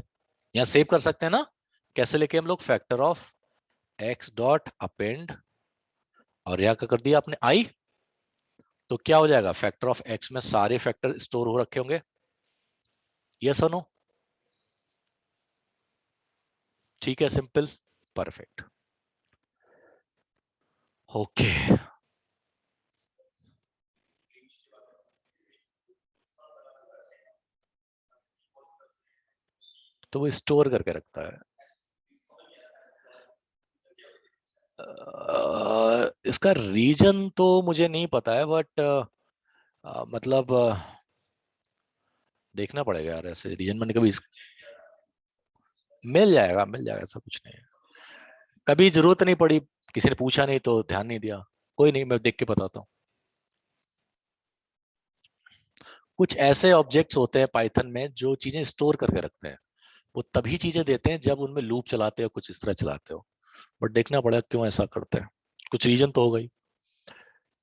यहाँ सेव कर सकते हैं ना, कैसे लेके हम लोग factor of x dot append, और यहाँ क्या कर दिया आपने i, तो क्या हो जाएगा फैक्टर ऑफ x में सारे फैक्टर स्टोर हो रखे होंगे, यस और नो। ठीक है, सिंपल, परफेक्ट, ओके। तो वो स्टोर करके रखता है। इसका रीजन तो मुझे नहीं पता है, बट मतलब देखना पड़ेगा यार, ऐसे रीजन मैंने कभी मिल जाएगा, मिल जाएगा, ऐसा कुछ नहीं है। कभी जरूरत नहीं पड़ी, किसी ने पूछा नहीं तो ध्यान नहीं दिया, कोई नहीं, मैं देख के बताता हूँ। कुछ ऐसे ऑब्जेक्ट्स होते हैं पाइथन में जो चीजें स्टोर करके रखते हैं, वो तभी चीजें देते हैं जब उनमें लूप चलाते हो, कुछ इस तरह चलाते हो, बट देखना पड़ेगा क्यों ऐसा करते हैं, कुछ रीजन तो हो गई।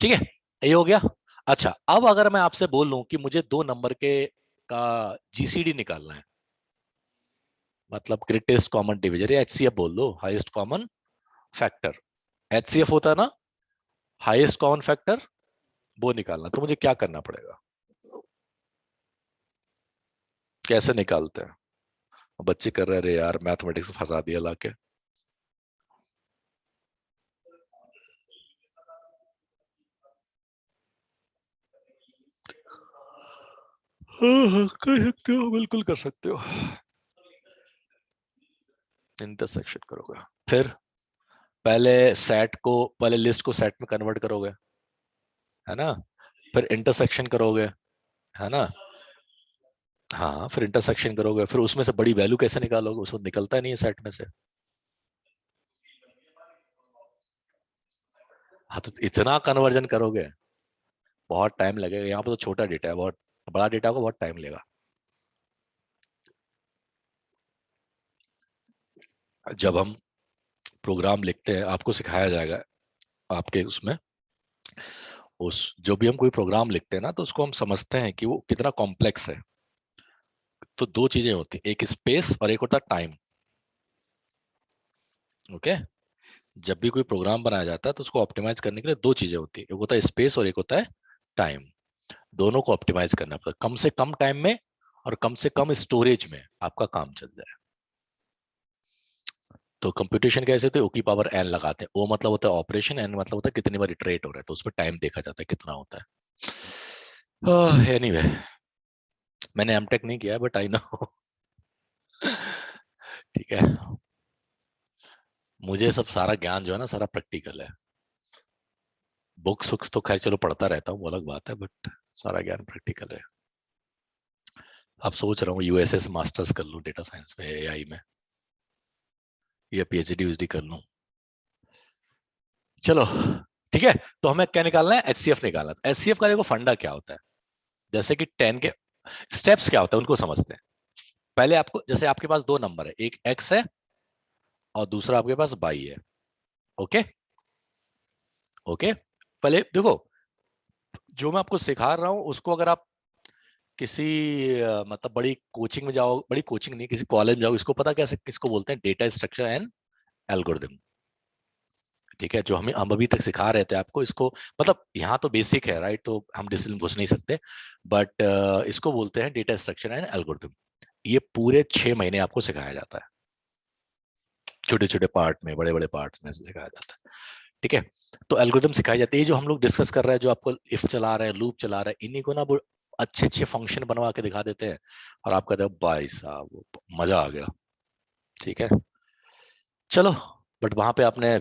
ठीक है, ये हो गया। अच्छा, अब अगर मैं आपसे बोल लूं कि मुझे 2 नंबर के का जीसीडी निकालना है, मतलब ग्रेटेस्ट कॉमन डिविजन, या एचसीएफ बोल दो, हाईएस्ट कॉमन फैक्टर, एचसीएफ होता है ना, हाईएस्ट कॉमन फैक्टर, वो निकालना, तो मुझे क्या करना पड़ेगा, कैसे निकालते हैं। बच्चे कर रहे रे यार, मैथमेटिक्स में फंसा दिया लाके। हाँ, कर सकते हो, बिल्कुल कर सकते हो। इंटरसेक्शन करोगे, फिर पहले सेट को, पहले लिस्ट को सेट में कन्वर्ट करोगे, है ना, फिर इंटरसेक्शन करोगे, है ना, हाँ, फिर इंटरसेक्शन करोगे, फिर उसमें से बड़ी वैल्यू कैसे निकालोगे, उसको निकलता नहीं है सेट में से। हाँ, तो इतना कन्वर्जन करोगे बहुत टाइम लगेगा, यहाँ पे तो छोटा डेटा है, बहुत बड़ा डेटा को बहुत टाइम लेगा। जब हम प्रोग्राम लिखते हैं, आपको सिखाया जाएगा आपके उसमें, उस जो भी हम कोई प्रोग्राम लिखते हैं ना, तो उसको हम समझते हैं कि वो कितना कॉम्प्लेक्स है। तो 2 चीजें होती है, एक स्पेस और एक होता है टाइम, ओके। जब भी कोई प्रोग्राम बनाया जाता है तो उसको ऑप्टिमाइज करने के लिए 2 चीजें होती है, एक होता है स्पेस और एक होता है टाइम। दोनों को ऑप्टिमाइज करना पड़ता है, कम से कम टाइम में और कम से कम स्टोरेज में आपका काम चल जाए। तो कंप्यूटेशन कैसे होते हैं, ओ की पावर एन लगाते हैं, ओ मतलब होता है ऑपरेशन, एन मतलब होता है कितनी बार इटरेट हो रहा है, तो उसमें टाइम देखा जाता है कितना होता है। एनीवे, मैंने एमटेक नहीं किया बट आई नो। ठीक है, मुझे सब सारा ज्ञान जो है ना, सारा प्रैक्टिकल है। बुक्स वुक्स तो खैर चलो पढ़ता रहता हूँ, वो अलग बात है, बट सारा ज्ञान प्रैक्टिकल है। अब सोच रहा हूँ यूएसए से मास्टर्स कर लूँ डेटा साइंस में, एआई में, या पीएचडी कर लूँ। चलो ठीक है, तो हमें क्या निकालना है, एचसीएफ निकालना है। एचसीएफ का देखो फंडा क्या होता है, जैसे कि 10 के स्टेप्स क्या होता है उनको समझते हैं। पहले आपको, जैसे आपके पास 2 नंबर है, एक एक्स है और दूसरा आपके पास वाई है, ओके। ओके, पहले देखो, जो मैं आपको सिखा रहा हूं उसको अगर आप किसी मतलब बड़ी कोचिंग में जाओ, बड़ी कोचिंग नहीं, किसी कॉलेज में जाओ, इसको पता कैसे किसको बोलते हैं, डेटा स्ट्रक्चर एंड एल्गोरिथम। ठीक है, जो हम अभी तक सिखा रहे थे आपको, इसको मतलब यहाँ तो बेसिक है राइट, तो हम डिटेल में घुस नहीं सकते, बट इसको बोलते हैं डेटा स्ट्रक्चर एंड एल्गोरिथम। ये पूरे 6 महीने आपको सिखाया जाता है, छोटे छोटे पार्ट में, बड़े बड़े पार्ट्स में से सिखाया जाता है। ठीक है, तो एल्गोरिथम सिखाई जाती है। जो हम लोग डिस्कस कर रहे हैं, जो आपको इफ चला रहे हैं, लूप चला रहे हैं, इन्हीं को ना वो अच्छे अच्छे फंक्शन बनवा के दिखा देते हैं, और आप कहते हो भाई साहब मजा आ गया। ठीक है, चलो, बट वहां पे आपने,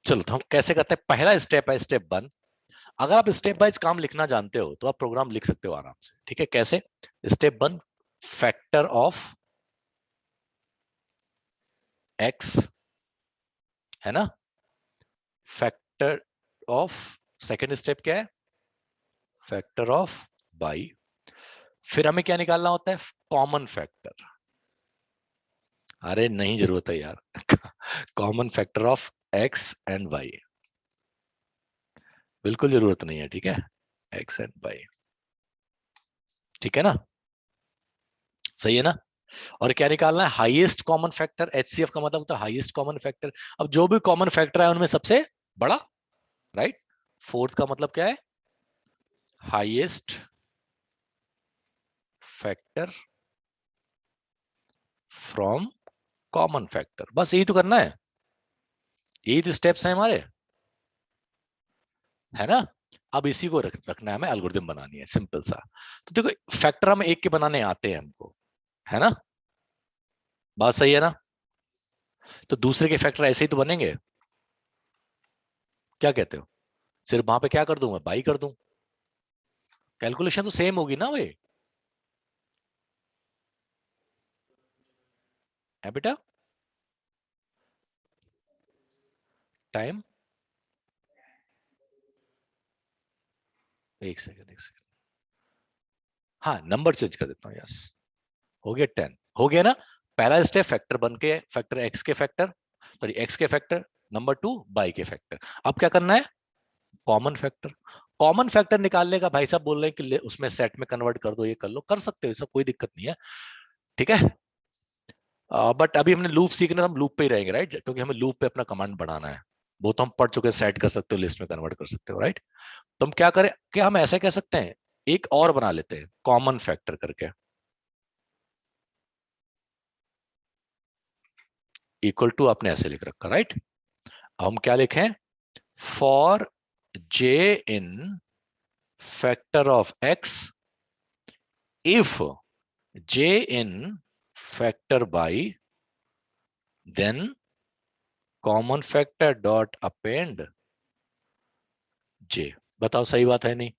चलो तो हम कैसे करते हैं, पहला स्टेप है स्टेप 1। अगर आप स्टेप वाइज काम लिखना जानते हो तो आप प्रोग्राम लिख सकते हो आराम से। ठीक है, कैसे? स्टेप 1, फैक्टर ऑफ एक्स, है ना, फैक्टर ऑफ, सेकेंड स्टेप क्या है, फैक्टर ऑफ वाई। फिर हमें क्या निकालना होता है, कॉमन फैक्टर। अरे नहीं जरूरत है यार common factor of x and y, बिल्कुल जरूरत नहीं है। ठीक है, एक्स एंड वाई, ठीक है ना, सही है ना। और क्या निकालना है, हाईएस्ट कॉमन फैक्टर। एचसीएफ का मतलब होता है हाईएस्ट कॉमन फैक्टर। अब जो भी कॉमन फैक्टर है उनमें सबसे बड़ा, राइट। फोर्थ का मतलब क्या है, highest factor from common factor. बस यही तो करना है, यही तो स्टेप्स हैं हमारे, है ना। अब इसी को रखना है, हमें एल्गोरिथम बनानी है सिंपल सा। तो देखो फैक्टर हम एक के बनाने आते हैं हमको, है ना, बात सही है ना। तो दूसरे के फैक्टर ऐसे ही तो बनेंगे, क्या कहते हो, सिर्फ वहां पे क्या कर दूं, मैं बाई कर दूं, कैलकुलेशन तो सेम होगी ना भाई, है बेटा। टाइम, एक सेकंड एक सेकंड, हाँ नंबर चेंज कर देता हूँ, यस, हो गया 10, हो गया ना। पहला स्टेप फैक्टर बन के, फैक्टर एक्स के फैक्टर, सॉरी एक्स के फैक्टर, नंबर 2 बाई के फैक्टर। अब क्या करना है, कॉमन फैक्टर। कॉमन फैक्टर निकालने का भाई साहब बोल रहे हैं कि उसमें सेट में कन्वर्ट कर दो, ये कर लो, कर सकते हो, सब कोई दिक्कत नहीं है। ठीक है, बट अभी हमने लूप सीखना, तो हम लूप पे ही रहेंगे राइट, क्योंकि हमें लूप पे अपना कमांड बढ़ाना है। वो तो हम पढ़ चुके हैं, सेट कर सकते हो, लिस्ट में कन्वर्ट कर सकते हो, राइट। तो हम क्या करें, क्या हम ऐसे कह सकते हैं, एक और बना लेते हैं कॉमन फैक्टर करके, इक्वल टू आपने ऐसे लिख रखा, राइट। हम क्या लिखें, for J in factor of X if J in factor by, then common factor dot append J. बताओ सही बात है नहीं,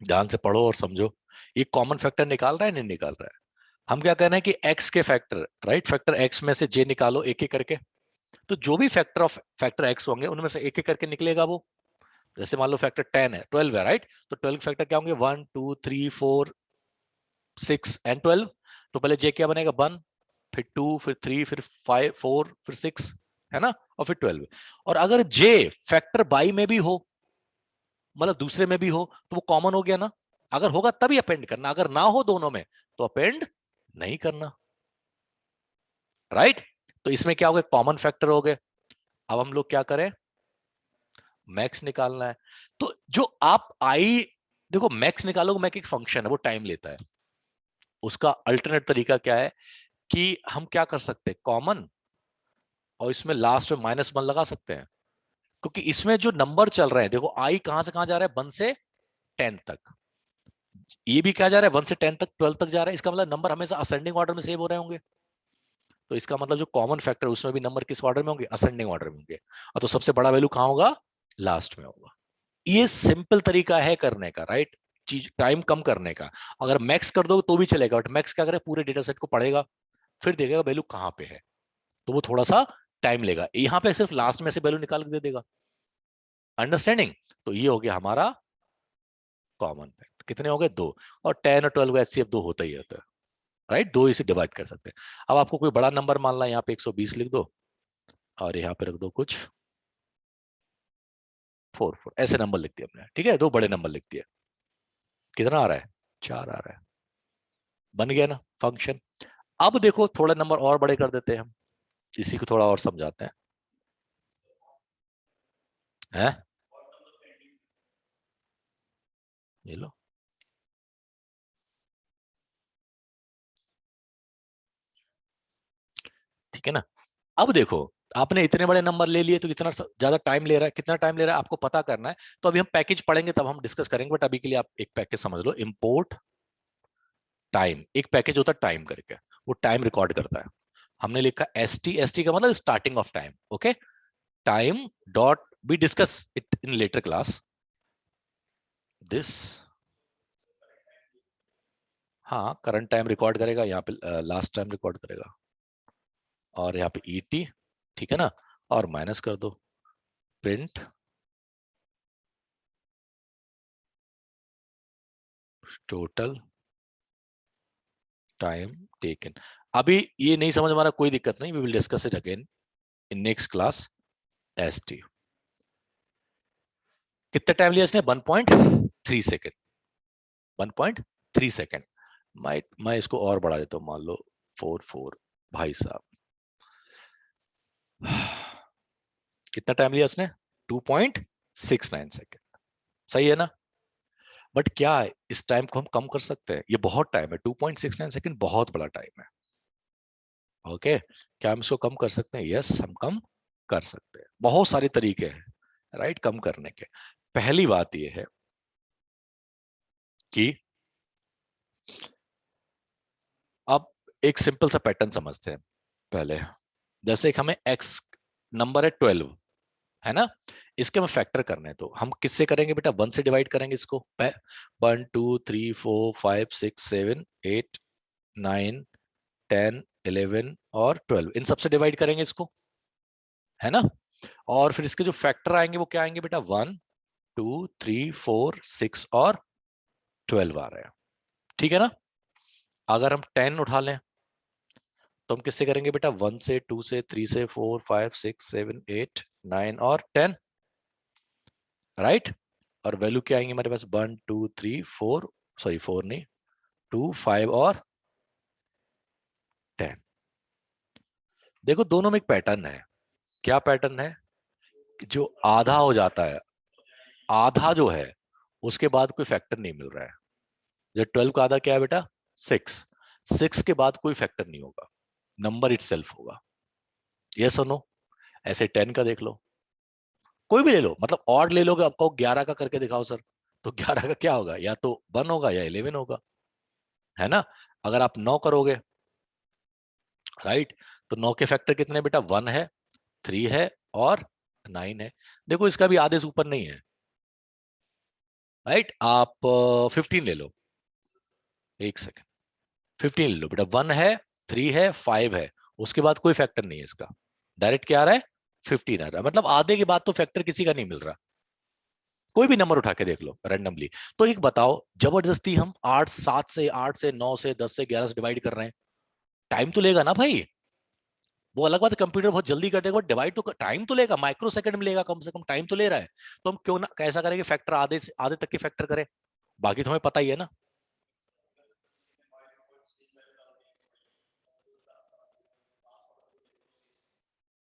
ध्यान से पढ़ो और समझो। ये कॉमन फैक्टर निकाल रहा है नहीं निकाल रहा है। हम क्या कह रहे हैं कि एक्स के फैक्टर, राइट, फैक्टर एक्स में से जे निकालो एक एक करके। तो जो भी फैक्टर ऑफ फैक्टर एक्स होंगे उनमें से एक एक करके निकलेगा वो। जैसे मान लो फैक्टर 10 है, 12 है, राइट, तो 12 फैक्टर क्या होंगे, 1 2 3 4 6 एंड 12। तो पहले जे क्या बनेगा, 1, फिर 2, फिर 3, फिर 5 4, फिर 6, है ना, और फिर 12। और अगर जे फैक्टर बाई में भी हो, मतलब दूसरे में भी हो, तो वो कॉमन हो गया ना। अगर होगा तभी अपेंड करना, अगर ना हो दोनों में तो अपेंड नहीं करना, राइट। तो इसमें क्या हो गया, कॉमन फैक्टर हो गए। अब हम लोग क्या करें, मैक्स निकालना है। तो जो आप आई, देखो मैक्स निकालोगे, मैक एक फंक्शन है, वो टाइम लेता है। उसका अल्टरनेट तरीका क्या है कि हम क्या कर सकते हैं, कॉमन, और इसमें लास्ट में -1 लगा सकते हैं। क्योंकि इसमें जो नंबर चल रहे हैं, देखो आई कहां से कहां जा रहा है, 1 से 10 तक, ये भी क्या जा रहा है 1 से 10 तक, 12 तक जा रहा है। इसका मतलब नंबर हमेशा असेंडिंग ऑर्डर में सेव हो रहे होंगे। तो इसका मतलब जो कॉमन फैक्टर है उसमें भी नंबर किस ऑर्डर में होंगे, असेंडिंग ऑर्डर में होंगे। और तो सबसे बड़ा वैल्यू कहां होगा, लास्ट में होगा। ये सिंपल तरीका है करने का, राइट, चीज टाइम कम करने का। अगर मैक्स कर दो तो भी चलेगा, बट मैक्स क्या करे, पूरे डेटा सेट को पढ़ेगा, फिर देखेगा वैल्यू कहां पे है, तो वो थोड़ा सा टाइम लेगा। यहाँ पे सिर्फ लास्ट में से वैल्यू निकाल के दे देगा, अंडरस्टैंडिंग। तो ये हो गया हमारा कॉमन फैक्टर। कितने हो गए, 2। और 10 और 12 का एचसीएफ 2 होता ही होता है, राइट, 2 इसे डिवाइड कर सकते हैं। अब आपको कोई बड़ा नंबर मान ला, यहाँ पे 120 लिख दो, और यहाँ पे रख दो कुछ 4 ऐसे नंबर लिख दिया हमने, ठीक है, 2 बड़े नंबर लिख दिया। कितना आ रहा है, 4 आ रहा है, बन गया ना फंक्शन। अब देखो थोड़ा नंबर और बड़े कर देते हैं हम, इसी को थोड़ा और समझाते हैं, हैं? ये लो, ठीक है ना। अब देखो, आपने इतने बड़े नंबर ले लिए तो कितना ज्यादा टाइम ले रहा है, कितना टाइम ले रहा है आपको पता करना है। तो अभी हम पैकेज पढ़ेंगे तब हम डिस्कस करेंगे, बट अभी के लिए आप एक पैकेज समझ लो, इंपोर्ट टाइम। एक पैकेज होता है टाइम करके, वो टाइम रिकॉर्ड करता है। हमने लिखा एसटी, एसटी का मतलब starting of time, okay. Time dot we discuss it in later class this. हाँ, करंट टाइम रिकॉर्ड करेगा, यहाँ पे लास्ट टाइम रिकॉर्ड करेगा, और यहाँ पे ईटी, ठीक है ना, और माइनस कर दो, प्रिंट टोटल टाइम टेकन। अभी ये नहीं समझ में आ रहा, कोई दिक्कत नहीं, we will discuss it again in next class. ST कितना टाइम लिया इसने? 1.3 सेकेंड, 1.3 सेकेंड। मैं इसको और बढ़ा देता हूं, मान लो 4 भाई साहब। कितना टाइम लिया उसने? 2.69 सेकेंड, सही है ना। बट क्या है, इस टाइम को हम कम कर सकते हैं? ये बहुत टाइम है, 2.69 सेकेंड बहुत बड़ा टाइम है, ओके। क्या हम इसको कम कर सकते हैं? यस, हम कम कर सकते हैं। बहुत सारे तरीके हैं, राइट, कम करने के। पहली बात यह है कि अब एक सिंपल सा पैटर्न समझते हैं पहले। जैसे एक हमें एक्स नंबर है 12, है ना, इसके में फैक्टर करने हैं, तो हम किससे करेंगे बेटा? 1 से डिवाइड करेंगे इसको। 1 2 3 4 5 6 7 8 9 10 11 और 12, इन सबसे डिवाइड करेंगे इसको, है ना। और फिर इसके जो फैक्टर आएंगे वो क्या आएंगे बेटा? 1 2 3 4 6 और 12 आ रहे हैं, ठीक है ना। अगर हम 10 उठा लें तो हम किससे करेंगे बेटा? 1 से 2 से 3 से 4 5 6 7 8 9 और 10, राइट। और वैल्यू क्या आएंगे हमारे पास? 1 2 3 4, सॉरी 4 नहीं, 2 5 और 10। देखो दोनों में एक पैटर्न है। क्या पैटर्न है? कि जो आधा हो जाता है, आधा जो है उसके बाद कोई फैक्टर नहीं मिल रहा है। जो 12 का आधा क्या है बेटा? 6। 6 के बाद कोई फैक्टर नहीं होगा, नंबर इटसेल्फ होगा। यस और नो? ऐसे 10 का देख लो, कोई भी ले लो, मतलब ऑड ले लोगे, आपको 11 का करके दिखाओ सर, तो 11 का क्या होगा? या तो 1 होगा या 11 होगा, है ना। अगर आप 9 करोगे, राइट, तो 9 के फैक्टर कितने बेटा? 1 है, 3 है और 9 है। देखो इसका भी आधे से ऊपर नहीं है, राइट। आप 15 ले लो, एक सेकेंड, 15 ले लो बेटा। 1 है, 3 है, 5 है, उसके बाद कोई फैक्टर नहीं है इसका, डायरेक्ट क्या आ रहा है? 15 आ रहा है, मतलब आधे के बाद तो फैक्टर किसी का नहीं मिल रहा। कोई भी नंबर उठा के देख लो रैंडमली। तो एक बताओ, जबरदस्ती हम 8 7 से 8 से 9 से 10 से 11 से डिवाइड कर रहे हैं, टाइम तो लेगा ना भाई। वो अलग बात है कंप्यूटर बहुत जल्दी कर देगा, डिवाइड तो टाइम तो लेगा, माइक्रो सेकंड में लेगा, कम से कम टाइम तो ले रहा है। तो हम क्यों ना कैसा करेंगे, फैक्टर आधे से आधे तक के फैक्टर करें। बाकी तो हमें पता ही है ना।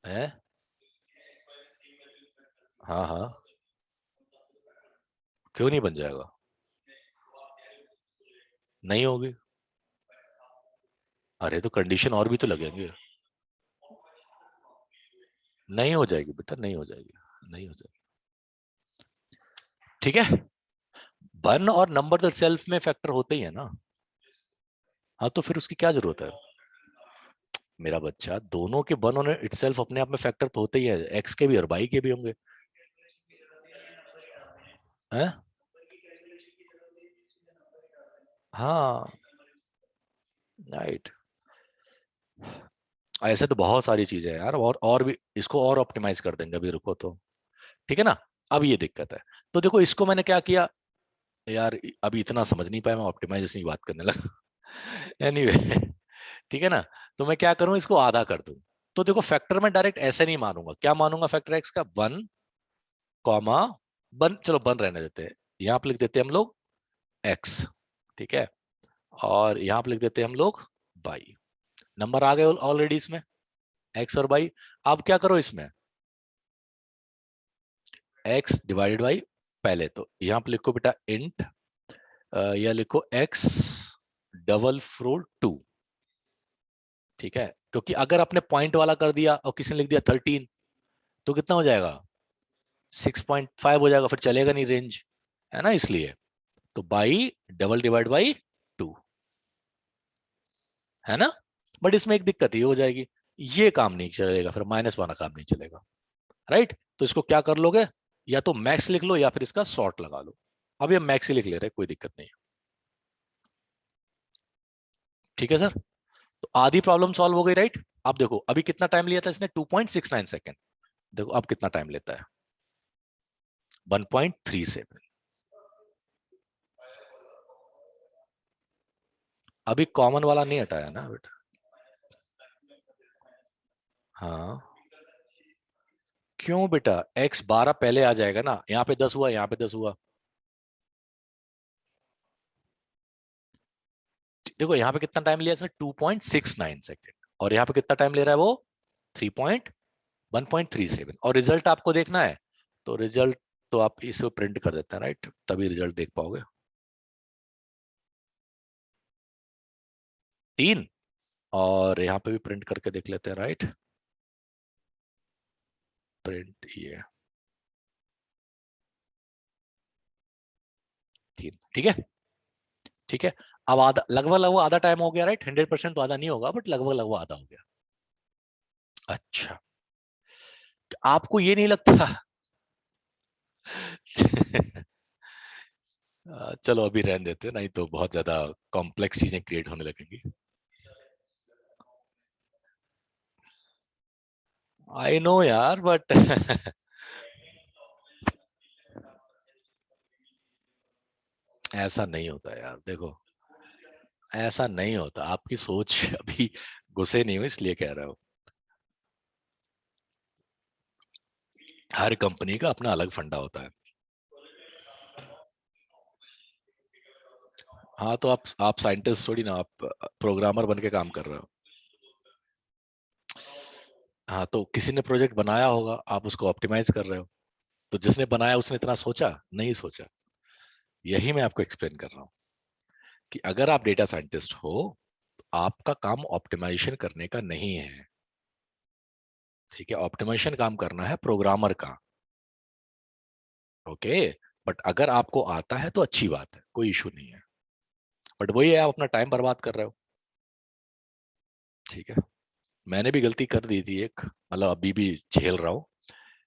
है, हाँ हाँ, क्यों नहीं बन जाएगा? नहीं होगी। अरे तो कंडीशन और भी तो लगेंगे। नहीं हो जाएगी बेटा, नहीं हो जाएगी, नहीं हो जाएगी, ठीक है। वन और नंबर सेल्फ में फैक्टर होते ही है ना। हाँ, तो फिर उसकी क्या जरूरत है? मेरा बच्चा, दोनों के वन और इटसेल्फ अपने आप में फैक्टर तो होते ही है, एक्स के भी और वाई के भी होंगे, हैं? हाँ, राइट। ऐसे तो बहुत सारी चीजें हैं यार, और भी इसको और ऑप्टिमाइज कर देंगे, अभी रुको तो, ठीक है ना। अब ये दिक्कत है, तो देखो इसको मैंने क्या किया यार, अभी इतना समझ नहीं पाया, मैं ऑप्टिमाइजेशन की बात करने लगा। एनीवे, ठीक है ना। तो मैं क्या करूं, इसको आधा कर दूं। तो देखो फैक्टर में डायरेक्ट ऐसे नहीं मानूंगा, क्या मानूंगा? फैक्टर एक्स का 1 कॉमा 1, चलो 1 रहने देते हैं, यहां पर लिख देते हैं हम लोग एक्स, ठीक है। और यहां पर लिख देते हैं हम लोग बाई। नंबर आ गए ऑलरेडी इसमें, x और y। अब क्या करो इसमें, x डिवाइडेड बाई, पहले तो यहां पे लिखो बेटा इंट, या लिखो x डबल फ्लोर 2, ठीक है, क्योंकि अगर आपने पॉइंट वाला कर दिया और किसी ने लिख दिया 13 तो कितना हो जाएगा, 6.5 हो जाएगा, फिर चलेगा नहीं रेंज, है ना, इसलिए तो बाई डबल डिवाइड बाई 2, है ना। बट इसमें एक दिक्कत ये हो जाएगी, ये काम नहीं चलेगा, फिर माइनस वाला काम नहीं चलेगा, राइट। तो इसको क्या कर लोगे, या तो मैक्स लिख लो या फिर इसका शॉर्ट लगा लो। अभी हम मैक्स ही लिख ले रहे हैं, कोई दिक्कत नहीं है, ठीक है सर। तो आधी प्रॉब्लम सॉल्व हो गई, राइट। अब देखो अभी कितना टाइम लिया था इसने, 2.69 सेकेंड, देखो अब कितना टाइम लेता है, 1.37। अभी कॉमन वाला नहीं हटाया ना बेटा, हाँ क्यों बेटा, x 12 पहले आ जाएगा ना, यहाँ पे 10 हुआ, यहाँ पे 10 हुआ, देखो यहाँ पे कितना टाइम लिया इसने, 2.69 सेकेंड, और यहाँ पे कितना टाइम ले रहा है वो, 1.37। और रिजल्ट आपको देखना है, तो रिजल्ट तो आप इसे प्रिंट कर देते हैं, राइट, तभी रिजल्ट देख पाओगे। 3, और यहाँ पे भी प्रिंट करके देख लेते हैं, राइट, प्रिंट ये 3, ठीक है, ठीक है। अब आधा, लगभग लगभग आधा टाइम हो गया, राइट, 100% तो आधा नहीं होगा, बट लगभग लगभग आधा हो गया। अच्छा, आपको ये नहीं लगता चलो अभी रहने देते हैं, नहीं तो बहुत ज्यादा कॉम्प्लेक्स चीजें क्रिएट होने लगेंगी। आई नो यार, बट ऐसा नहीं होता यार, देखो ऐसा नहीं होता, आपकी सोच अभी गुस्से नहीं हुई इसलिए कह रहा हूं, हर कंपनी का अपना अलग फंडा होता है। हाँ तो आप साइंटिस्ट थोड़ी ना, आप प्रोग्रामर बन के काम कर रहे हो। हाँ तो किसी ने प्रोजेक्ट बनाया होगा, आप उसको ऑप्टिमाइज कर रहे हो, तो जिसने बनाया उसने इतना सोचा नहीं सोचा, यही मैं आपको एक्सप्लेन कर रहा हूँ कि अगर आप डेटा साइंटिस्ट हो तो आपका काम ऑप्टिमाइजेशन करने का नहीं है, ठीक है, ऑप्टिमाइजेशन काम करना है प्रोग्रामर का, ओके। बट अगर आपको आता है तो अच्छी बात है, कोई इशू नहीं है, बट वही है, आप अपना टाइम बर्बाद कर रहे हो, ठीक है। मैंने भी गलती कर दी थी एक, मतलब अभी भी झेल रहा हूँ।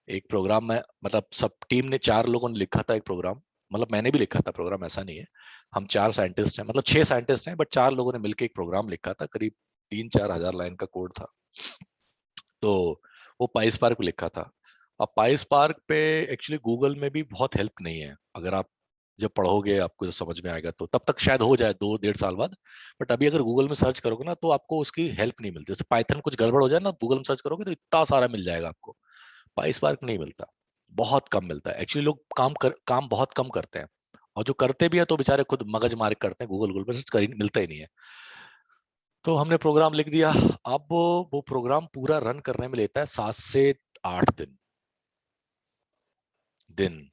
एक प्रोग्राम में, मतलब सब टीम ने, 4 लोगों ने लिखा था एक प्रोग्राम, मतलब मैंने भी लिखा था प्रोग्राम, ऐसा नहीं है, हम 4 साइंटिस्ट हैं, मतलब 6 साइंटिस्ट हैं, बट 4 लोगों ने मिलकर एक प्रोग्राम लिखा था, करीब 3-4 हजार लाइन का कोड था। तो वो पाई स्पार्क पे लिखा था। अब पाई स्पार्क पे एक्चुअली गूगल में भी बहुत हेल्प नहीं है, अगर आप जब पढ़ोगे आपको जब समझ में आएगा तो तब तक शायद हो जाए 2-1.5 साल बाद, बट अभी अगर गूगल में सर्च करोगे ना तो आपको उसकी हेल्प नहीं मिलती, जैसे पाइथन कुछ गड़बड़ हो जाए ना, गूगल में सर्च करोगे तो इतना सारा मिल जाएगा आपको, पाई स्पार्क नहीं मिलता, बहुत कम मिलता है एक्चुअली, लोग काम बहुत कम करते हैं, और जो करते भी है तो बेचारे खुद मगज मार के करते हैं, गूगल पर सर्च कर मिलता ही नहीं है। तो हमने प्रोग्राम लिख दिया, अब वो प्रोग्राम पूरा रन करने में लेता है 7 से 8 दिन,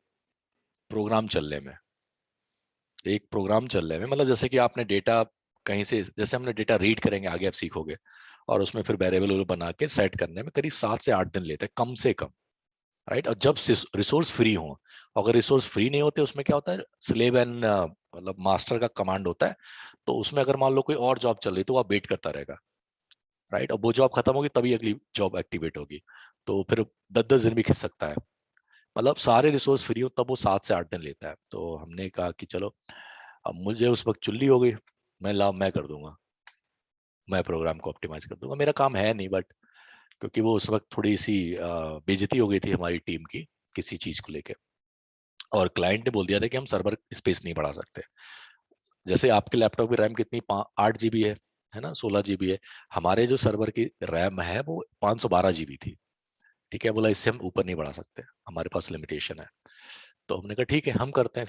प्रोग्राम चलने में, एक प्रोग्राम चलने में, मतलब जैसे कि आपने डेटा कहीं से, जैसे हमने डेटा रीड करेंगे आगे आप सीखोगे, और उसमें फिर वेरिएबल बना के सेट करने में करीब 7 से 8 दिन लेते हैं कम से कम, राइट। और जब रिसोर्स फ्री हो, अगर रिसोर्स फ्री नहीं होते उसमें क्या होता है, स्लेव एंड मतलब मास्टर का कमांड होता है, तो उसमें अगर मान लो कोई और जॉब चल रही तो वो वेट करता रहेगा, राइट, और वो जॉब खत्म होगी तभी अगली जॉब एक्टिवेट होगी, तो फिर 10-10 दिन भी खिंच सकता है, मतलब सारे रिसोर्स फ्री हो तब वो 7 से 8 दिन लेता है। तो हमने कहा कि चलो, अब मुझे उस वक्त चुल्ली हो गई, मैं कर दूंगा, मैं प्रोग्राम को ऑप्टिमाइज कर दूंगा, मेरा काम है नहीं, बट क्योंकि वो उस वक्त थोड़ी सी बेइज्जती हो गई थी हमारी टीम की किसी चीज को लेके, और क्लाइंट ने बोल दिया था कि हम सर्वर स्पेस नहीं बढ़ा सकते, जैसे आपके लैपटॉप की रैम कितनी 8 GB है ना, 16 GB है, हमारे जो सर्वर की रैम है वो 512 GB थी, ठीक है, बोला इससे हम ऊपर नहीं बढ़ा सकते, हमारे पास लिमिटेशन है। तो हमने कहा ठीक है हम करते हैं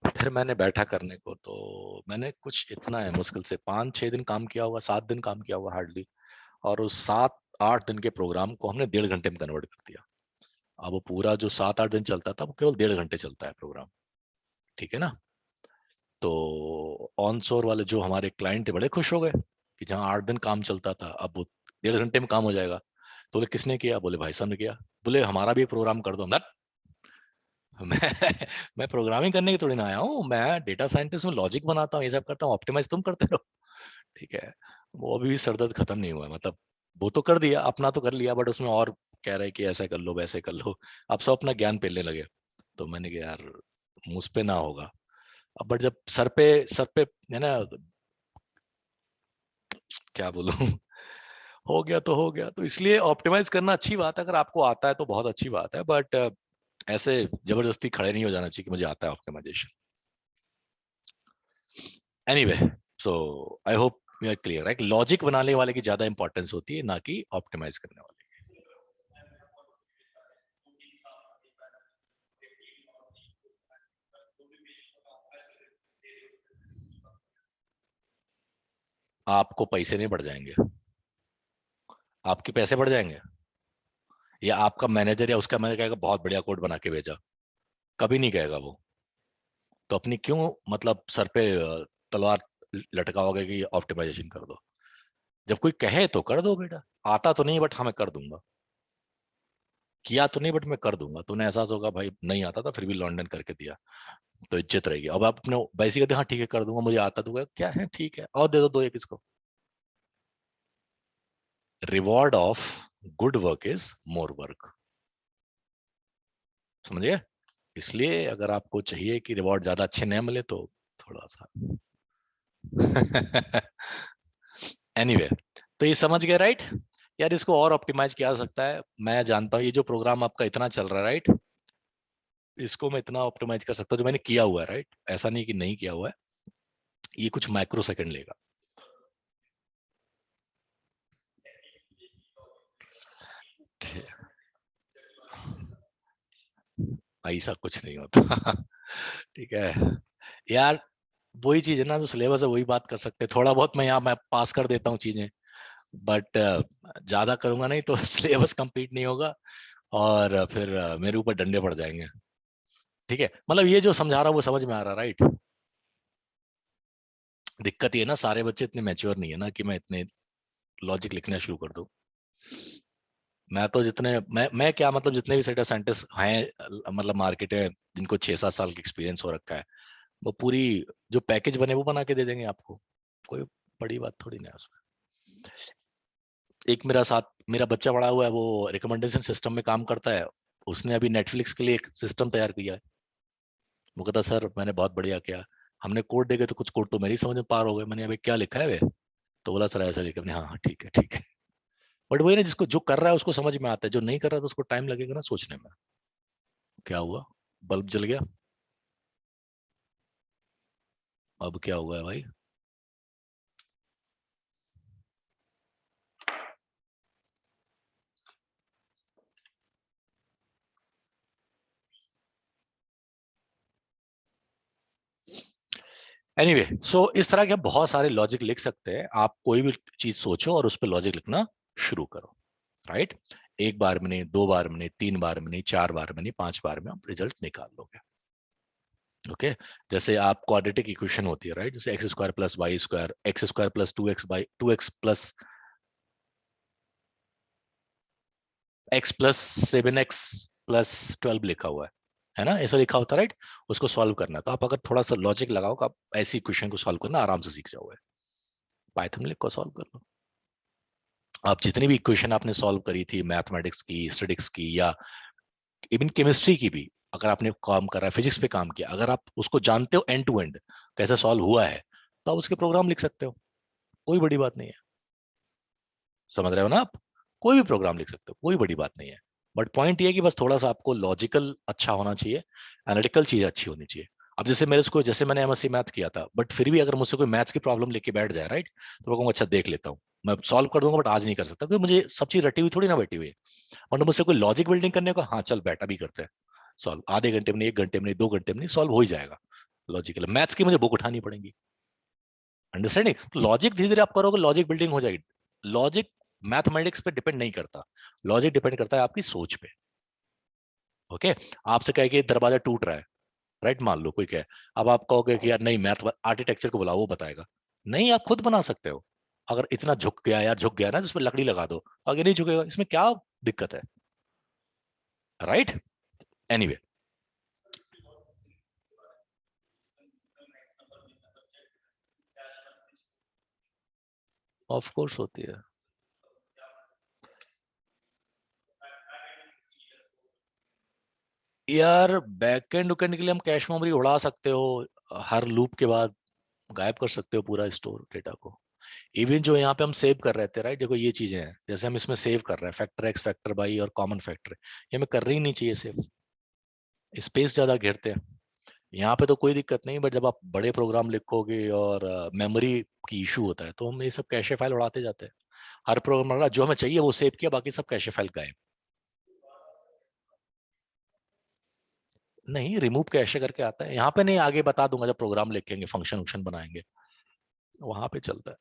फिर मैंने बैठा करने को, तो मैंने कुछ इतना है मुश्किल से 5-6 दिन काम किया होगा, 7 दिन काम किया होगा हार्डली, और उस 7-8 दिन के प्रोग्राम को हमने 1.5 घंटे में कन्वर्ट कर दिया। अब वो पूरा जो 7-8 दिन चलता था वो केवल 1.5 घंटे चलता है प्रोग्राम, ठीक है ना। तो ऑनशोर वाले जो हमारे क्लाइंट थे बड़े खुश हो गए कि जहाँ 8 दिन काम चलता था अब वो 1.5 घंटे में काम हो जाएगा। तो बोले किसने किया? बोले भाई साहब ने किया। बोले हमारा भी एक प्रोग्राम कर दो। मैं प्रोग्रामिंग करने की थोड़ी ना आया हूँ, मैं डेटा साइंटिस्ट में लॉजिक बनाता हूँ, ये सब करता हूँ, ऑप्टिमाइज तुम करते रहो। ठीक है, वो अभी भी सरदर्द खत्म नहीं हुआ है। मतलब वो तो कर दिया, अपना तो कर लिया, बट उसमें और कह रहे कि ऐसा कर लो वैसे कर लो। अब सब अपना ज्ञान पेलने लगे। तो मैंने कहा यार मुझ पे ना होगा। अब बट जब सर पे है ना, क्या बोलूं हो गया तो हो गया। तो इसलिए ऑप्टिमाइज करना अच्छी बात है, अगर आपको आता है तो बहुत अच्छी बात है, बट ऐसे जबरदस्ती खड़े नहीं हो जाना चाहिए कि मुझे आता है optimisation. Anyway, so I hope you are clear है कि लॉजिक बनाने वाले की ज्यादा इंपॉर्टेंस होती है ना कि ऑप्टिमाइज करने वाले। आपको पैसे नहीं बढ़ जाएंगे, आपके पैसे बढ़ जाएंगे, या आपका मैनेजर या उसका मैनेजर कहेगा बहुत बढ़िया कोड बना के भेजा, कभी नहीं कहेगा वो। तो अपनी क्यों मतलब सर पे तलवार लटकाओगे कि ऑप्टिमाइजेशन कर दो? जब कोई कहे तो कर दो बेटा, आता तो नहीं बट हाँ मैं कर दूंगा, किया तो नहीं बट मैं कर दूंगा। तो उन्हें एहसास होगा भाई नहीं आता था फिर भी लॉन्डन करके दिया, तो इज्जत रहेगी। अब आप अपने वैसे कहते हाँ ठीक है कर दूंगा, मुझे आता तो क्या है, ठीक है और दे दो 2-1 इसको। Reward of good work is more work, समझिए। इसलिए अगर आपको चाहिए कि रिवॉर्ड ज्यादा अच्छे नहीं मिले तो थोड़ा सा एनीवे, तो ये समझ गए राइट? यार इसको और ऑप्टिमाइज किया जा सकता है, मैं जानता हूँ ये जो प्रोग्राम आपका इतना चल रहा है राइट, इसको मैं इतना ऑप्टिमाइज कर सकता हूँ जो मैंने किया हुआ है राइट, ऐसा नहीं कि नहीं किया हुआ है। ये कुछ माइक्रो सेकंड लेगा। ऐसा कुछ नहीं होता ठीक है यार, वही चीज है ना, जो सिलेबस है वही बात कर सकते हैं। थोड़ा बहुत मैं पास कर देता हूँ चीजें, बट ज्यादा करूंगा नहीं तो सिलेबस कंप्लीट नहीं होगा और फिर मेरे ऊपर डंडे पड़ जाएंगे। ठीक है, मतलब ये जो समझा रहा हूँ वो समझ में आ रहा राइट? दिक्कत ये है ना, सारे बच्चे इतने मैच्योर नहीं है ना कि मैं इतने लॉजिक लिखना शुरू कर दूं। मैं तो जितने मैं क्या मतलब जितने भी डेटा साइंटिस्ट हैं मतलब मार्केट है जिनको 6-7 साल का एक्सपीरियंस हो रखा है, वो पूरी जो पैकेज बने वो बना के दे देंगे आपको, कोई बड़ी बात थोड़ी ना है उसमें। एक मेरा बच्चा पढ़ा हुआ है, वो रिकमेंडेशन सिस्टम में काम करता है, उसने अभी नेटफ्लिक्स के लिए एक सिस्टम तैयार किया है। वो कहता सर मैंने बहुत बढ़िया किया, हमने कोड देखे तो कुछ कोड तो मेरी समझ में पार हो गए। मैंने अभी क्या लिखा है वे? तो बोला सर ऐसा लिखा। मैंने हाँ हाँ ठीक है ठीक है। बट वही ना, जिसको जो कर रहा है उसको समझ में आता है, जो नहीं कर रहा तो उसको टाइम लगेगा ना सोचने में। क्या हुआ? बल्ब जल गया? अब क्या हुआ है भाई? एनीवे, सो इस तरह के आप बहुत सारे लॉजिक लिख सकते हैं। आप कोई भी चीज सोचो और उस पर लॉजिक लिखना शुरू करो, राइट? एक बार में नहीं, 2 बार में नहीं, 3 बार में नहीं, 4 बार में नहीं, 5 बार में आप रिजल्ट निकाल लोगे। ओके, जैसे आप क्वाड्रेटिक इक्वेशन होती है राइट, जैसे x square plus y square, x square plus 2x by 2x plus x plus 7x plus 12 लिखा हुआ है ना, ऐसा लिखा होता है राइट। उसको सॉल्व करना, तो आप अगर थोड़ा सा लॉजिक लगाओ आप ऐसी इक्वेशन को सॉल्व करना आराम से सीख जाओगे। पाइथन में लिख को सॉल्व कर लो। आप जितनी भी इक्वेशन आपने सॉल्व करी थी मैथमेटिक्स की, स्टैटिस्टिक्स की, या इवन केमिस्ट्री की भी, अगर आपने काम करा है, फिजिक्स पे काम किया, अगर आप उसको जानते हो एंड टू एंड कैसे सॉल्व हुआ है, तो आप उसके प्रोग्राम लिख सकते हो। कोई बड़ी बात नहीं है, समझ रहे हो ना आप? कोई भी प्रोग्राम लिख सकते हो, कोई बड़ी बात नहीं है। बट पॉइंट ये है कि बस थोड़ा सा आपको लॉजिकल अच्छा होना चाहिए, एनालिटिकल चीज अच्छी होनी चाहिए। अब जैसे मैंने एमएससी मैथ किया था, बट फिर भी अगर मुझसे कोई मैथ्स की प्रॉब्लम लेके बैठ जाए राइट, तो मैं कहूँगा अच्छा देख लेता हूँ, मैं सॉल्व कर दूंगा, बट आज नहीं कर सकता क्योंकि मुझे सब चीज रटी हुई थोड़ी ना बैठी हुई है। और मुझसे कोई लॉजिक बिल्डिंग करने को, हाँ चल बैठा भी करते हैं सॉल्व, आधे घंटे में नहीं, 1 घंटे में नहीं, 2 घंटे में नहीं, सॉल्व हो ही जाएगा। लॉजिकल मैथ्स की मुझे बुक उठानी पड़ेगी, अंडरस्टैंडिंग। लॉजिक धीरे धीरे आप करोगे, लॉजिक बिल्डिंग हो जाएगी। लॉजिक मैथमेटिक्स पे डिपेंड नहीं करता, लॉजिक डिपेंड करता है आपकी सोच पे। ओके, आपसे कहे कि दरवाजा टूट रहा है, राइट, मान लो कोई कहे, अब आप कहोगे कि यार नहीं मैथ आर्किटेक्चर को बुलाओ वो बताएगा, नहीं आप खुद बना सकते हो। अगर इतना झुक गया यार, झुक गया ना, तो उसमें लकड़ी लगा दो, आगे नहीं झुकेगा, इसमें क्या दिक्कत है, राइट। एनीवे, ऑफ कोर्स होती है यार, बैकएंड उकेंड के लिए हम कैश मेमोरी उड़ा सकते हो, हर लूप के बाद गायब कर सकते हो पूरा स्टोर डेटा को। इवन जो यहाँ पे हम सेव कर रहे थे, राइट, देखो ये चीजें हैं, जैसे हम इसमें सेव कर रहे हैं फैक्टर एक्स, फैक्टर वाई और कॉमन फैक्टर, ये हमें कर ही नहीं चाहिए सेव, स्पेस ज्यादा घेरते हैं। यहाँ पे तो कोई दिक्कत नहीं, बट जब आप बड़े प्रोग्राम लिखोगे और मेमोरी की इशू होता है, तो हम ये सब कैशे फाइल उड़ाते जाते हैं। हर प्रोग्राम जो हमें चाहिए वो सेव किया, बाकी सब कैशे फाइल गायब। नहीं, रिमूव कैशे करके आता है यहाँ पे, नहीं आगे बता दूंगा जब प्रोग्राम लिखेंगे, फंक्शन वंक्शन बनाएंगे, वहां पे चलता है,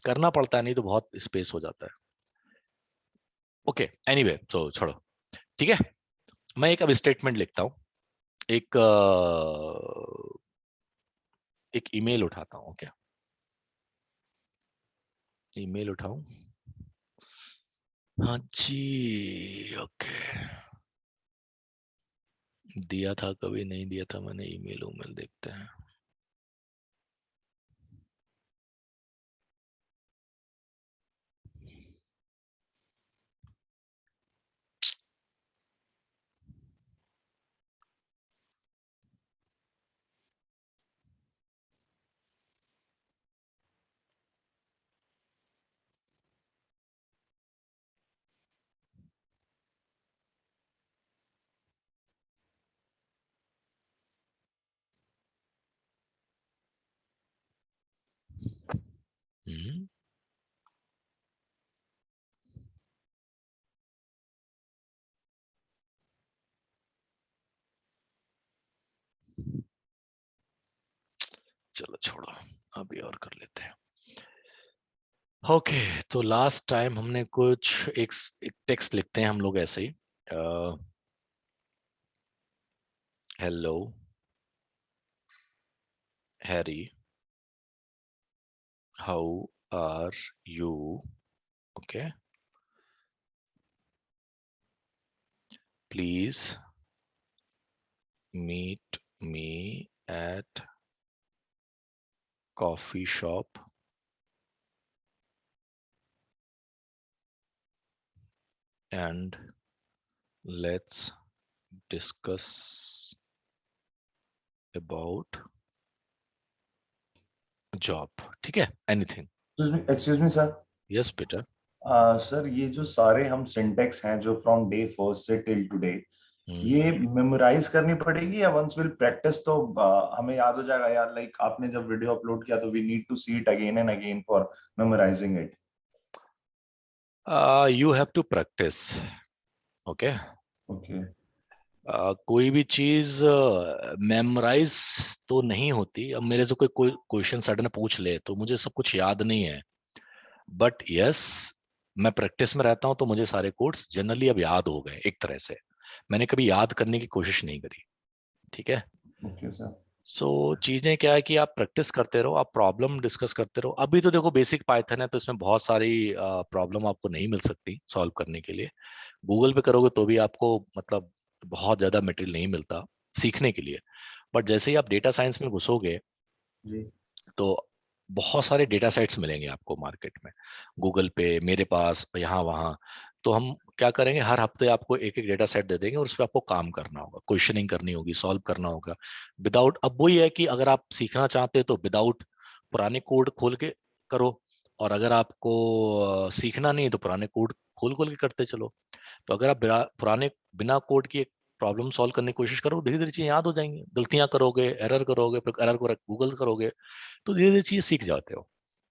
करना पड़ता है, नहीं तो बहुत स्पेस हो जाता है। ओके, एनीवे, तो छोड़ो, ठीक है। मैं एक अब स्टेटमेंट लिखता हूँ, एक एक ईमेल उठाता हूँ। ओके, ईमेल उठाऊं, हाँ जी, ओके, दिया था कभी नहीं दिया था मैंने, ईमेल उमेल देखते हैं। हम्म, चलो छोड़ो, अभी और कर लेते हैं। ओके, तो लास्ट टाइम हमने कुछ एक टेक्स्ट लिखते हैं हम लोग ऐसे ही, hello Harry, how are you, okay, please meet me at coffee shop and let's discuss about job, ठीक है, anything, excuse me sir. yes बेटा, सर ये जो सारे हम सिंटेक्स हैं जो फ्रॉम डे फर्स्ट से टिल टुडे, ये मेमोराइज करनी पड़ेगी या वंस विल प्रैक्टिस तो हमें याद हो जाएगा यार? लाइक आपने जब वीडियो अपलोड किया तो we need to see it again and again for memorising it. you have to practice, okay, okay कोई भी चीज मेमोराइज तो नहीं होती। अब मेरे से कोई क्वेश्चन सडन पूछ ले तो मुझे सब कुछ याद नहीं है, बट यस, मैं प्रैक्टिस में रहता हूं तो मुझे सारे कोड्स जनरली अब याद हो गए एक तरह से, मैंने कभी याद करने की कोशिश नहीं करी, ठीक है। Okay sir. सो चीजें क्या है कि आप प्रैक्टिस करते रहो, आप प्रॉब्लम डिस्कस करते रहो। अभी तो देखो बेसिक पाइथन है तो इसमें बहुत सारी प्रॉब्लम आपको नहीं मिल सकती सॉल्व करने के लिए, गूगल पे करोगे तो भी आपको मतलब बहुत ज्यादा मटेरियल नहीं मिलता सीखने के लिए। बट जैसे ही आप डेटा साइंस में घुसोगे जी तो बहुत सारे डेटा सेट्स मिलेंगे आपको मार्केट में, गूगल पे, मेरे पास, यहाँ वहाँ। तो हम क्या करेंगे, हर हफ्ते आपको एक एक डेटा सेट दे देंगे और उस पर आपको काम करना होगा, क्वेश्चनिंग करनी होगी, सॉल्व करना होगा विदाउट। अब वही है कि अगर आप सीखना चाहते हैं तो विदाउट पुराने कोड खोल के करो, और अगर आपको सीखना नहीं है तो पुराने कोड खोल खोल के करते चलो। तो अगर आप पुराने बिना कोड की एक प्रॉब्लम सॉल्व करने की कोशिश करो, धीरे धीरे चीजें याद हो जाएंगी, गलतियां करोगे, एरर करोगे, फिर एरर को गूगल करोगे, तो धीरे धीरे चीज सीख जाते हो,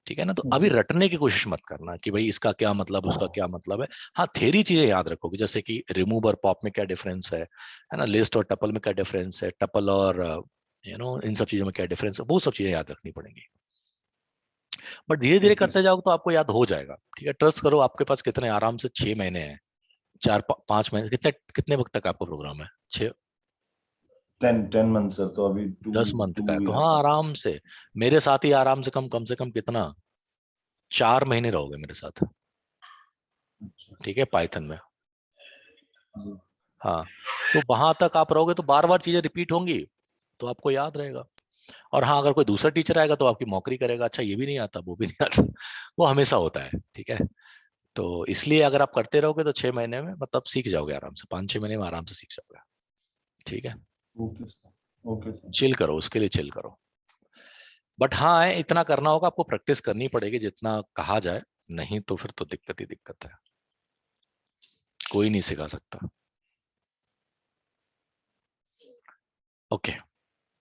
ठीक है ना। तो अभी रटने की कोशिश मत करना कि भाई इसका क्या मतलब, उसका क्या मतलब है। हाँ, थेरी चीजें याद रखोगे, जैसे कि रिमूव और पॉप में क्या डिफरेंस है ना, लिस्ट और टपल में क्या डिफरेंस है, टपल और इन सब चीजों में क्या डिफरेंस है, वो सब चीजें याद रखनी पड़ेंगी। बट धीरे धीरे Okay, करते जाओगे तो आपको याद हो जाएगा, ठीक है, ट्रस्ट करो। आपके पास कितने आराम से 6 महीने हैं, 4-5 महीने, कितने कितने वक्त तक आपका प्रोग्राम है? 10 मंथ सर, तो अभी 10 मंथ का है, तो ईयर हाँ का। आराम से मेरे साथ ही आराम से कम से कम कितना 4 महीने रहोगे मेरे साथ, अच्छा, ठीक है, पाइथन में। जी। हाँ, तो वहां तक आप रहोगे तो बार बार चीजें रिपीट होंगी, तो आपको याद रहेगा। और हाँ, अगर कोई दूसरा टीचर आएगा तो आपकी मौकरी करेगा, अच्छा ये भी नहीं आता, वो भी नहीं आता, वो हमेशा होता है, ठीक है। तो इसलिए अगर आप करते रहोगे तो 6 महीने में मतलब सीख जाओगे आराम से, 5-6 महीने में आराम से सीख जाओगे, ठीक है। Okay sir, okay sir. Chill करो, उसके लिए चिल करो। बट हाँ है, इतना करना होगा आपको, प्रैक्टिस करनी पड़ेगी जितना कहा जाए, नहीं तो फिर तो दिक्कत ही दिक्कत है, कोई नहीं सिखा सकता। ओके,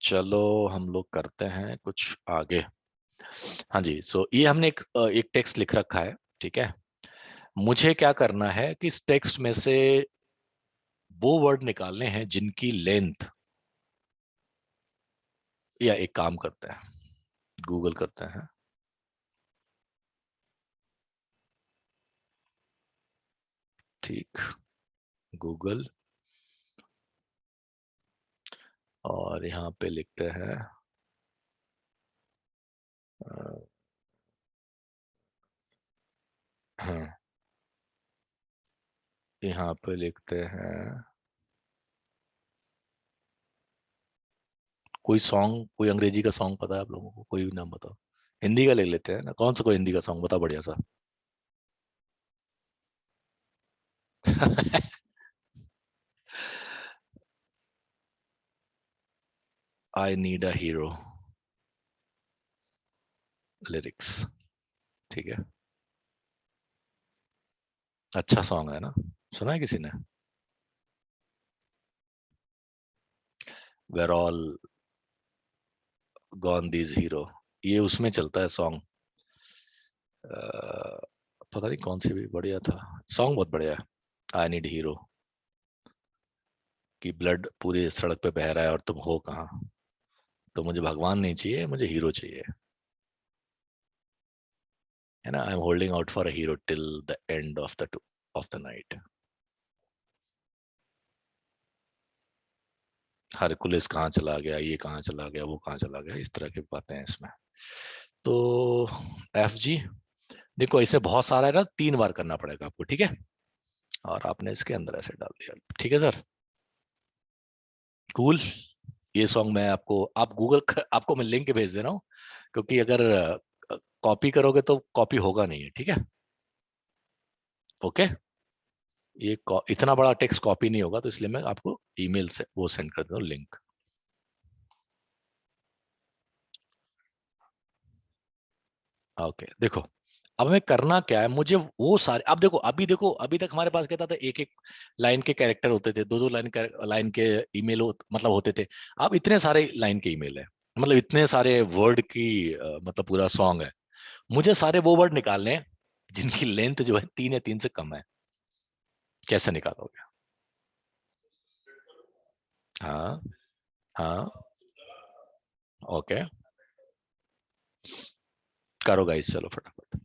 चलो हम लोग करते हैं कुछ आगे। हाँ जी, सो ये हमने एक टेक्स्ट लिख रखा है, ठीक है। मुझे क्या करना है कि इस टेक्स्ट में से वो वर्ड निकालने हैं जिनकी लेंथ, या एक काम करते हैं, गूगल करते हैं। ठीक, गूगल, और यहाँ पे लिखते हैं हाँ, यहाँ पे लिखते हैं कोई सॉन्ग, कोई अंग्रेजी का सॉन्ग पता है आप लोगों को? कोई भी नाम बताओ। हिंदी का ले लेते हैं ना, कौन सा कोई हिंदी का सॉन्ग बताओ बढ़िया सा। I need a hero lyrics, ठीक है, अच्छा सॉन्ग है ना, सुना है किसी ने? Where all gone these hero, ये उसमें चलता है सॉन्ग, पता नहीं कौन सी भी, बढ़िया था सॉन्ग, बहुत बढ़िया है। आई नीड हीरो, कि ब्लड पूरी सड़क पे बह रहा है और तुम हो कहाँ, तो मुझे भगवान नहीं चाहिए, मुझे हीरो चाहिए, है ना। I am holding out for a hero till the end of the night. Hercules कहाँ चला गया, ये कहाँ चला गया, वो कहाँ चला गया, इस तरह की बातें हैं इसमें। तो एफ जी, देखो इसे बहुत सारा है ना, 3 बार करना पड़ेगा आपको, ठीक है, और आपने इसके अंदर ऐसे डाल दिया, ठीक है सर, कूल। ये सॉन्ग मैं आपको, आप गूगल आपको मैं लिंक भेज दे रहा हूँ, क्योंकि अगर कॉपी करोगे तो कॉपी होगा नहीं है, ठीक है, ओके। ये इतना बड़ा टेक्स्ट कॉपी नहीं होगा, तो इसलिए मैं आपको ईमेल से वो सेंड कर दे रहा हूँ लिंक। ओके, देखो अब हमें करना क्या है, मुझे वो सारे, अब देखो, अभी देखो, अभी तक हमारे पास क्या था, एक एक लाइन के कैरेक्टर होते थे, दो दो लाइन के ईमेल मतलब होते थे। अब इतने सारे लाइन के ईमेल है, मतलब इतने सारे वर्ड की मतलब पूरा सॉन्ग है। मुझे सारे वो वर्ड निकालने हैं जिनकी लेंथ जो है 3 या 3 से कम है। कैसे निकालोगे? हाँ, हाँ, ओके, करो गाइस, चलो फटाफट।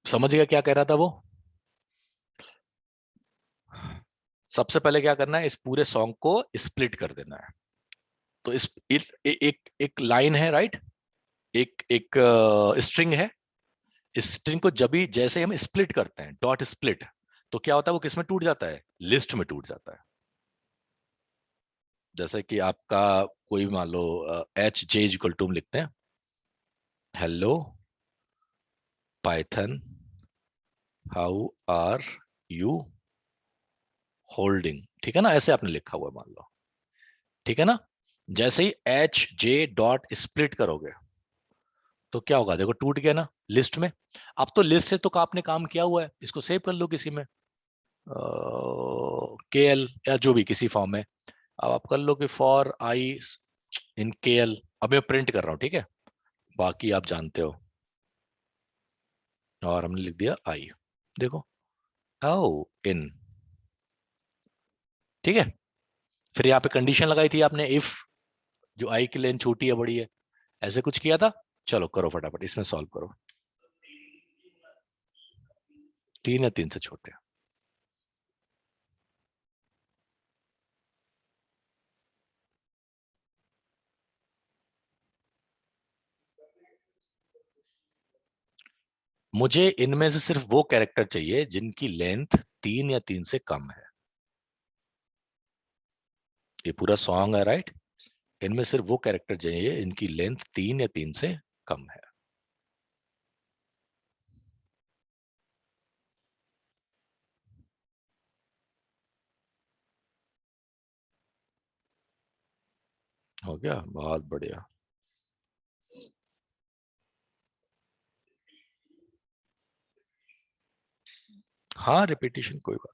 समझ गया क्या कह रहा था वो? सबसे पहले क्या करना है, इस पूरे सॉन्ग को स्प्लिट कर देना है। तो एक लाइन है, राइट, एक एक स्ट्रिंग है। इस स्ट्रिंग को जब भी जैसे हम स्प्लिट करते हैं, डॉट स्प्लिट, तो क्या होता है, वो किस में टूट जाता है? लिस्ट में टूट जाता है। जैसे कि आपका कोई मान लो एच जे इक्वल टू लिखते हैं, hello Python how are you holding, ठीक है ना, ऐसे आपने लिखा हुआ है मान लो, ठीक है ना। जैसे ही एच जे डॉट स्प्लिट करोगे तो क्या होगा, देखो टूट गया ना लिस्ट में। अब तो लिस्ट से तो आपने काम किया हुआ है, इसको सेव कर लो किसी में, के एल या जो भी किसी फॉर्म में। अब आप कर लो कि फॉर आई इन के एल, अब मैं प्रिंट कर रहा हूँ, ठीक है, बाकी आप जानते हो, और हमने लिख दिया आई, देखो, ओ इन, ठीक है। फिर यहाँ पे कंडीशन लगाई थी आपने, इफ जो आई की लेंथ छोटी है बड़ी है, ऐसे कुछ किया था। चलो करो फटाफट, इसमें सॉल्व करो। 3 या 3 से छोटे। मुझे इनमें से सिर्फ वो कैरेक्टर चाहिए जिनकी लेंथ 3 या 3 से कम है। ये पूरा सॉन्ग है राइट, इनमें सिर्फ वो कैरेक्टर चाहिए इनकी लेंथ 3 या 3 से कम है। हो गया, बहुत बढ़िया। हाँ रिपीटिशन कोई बात।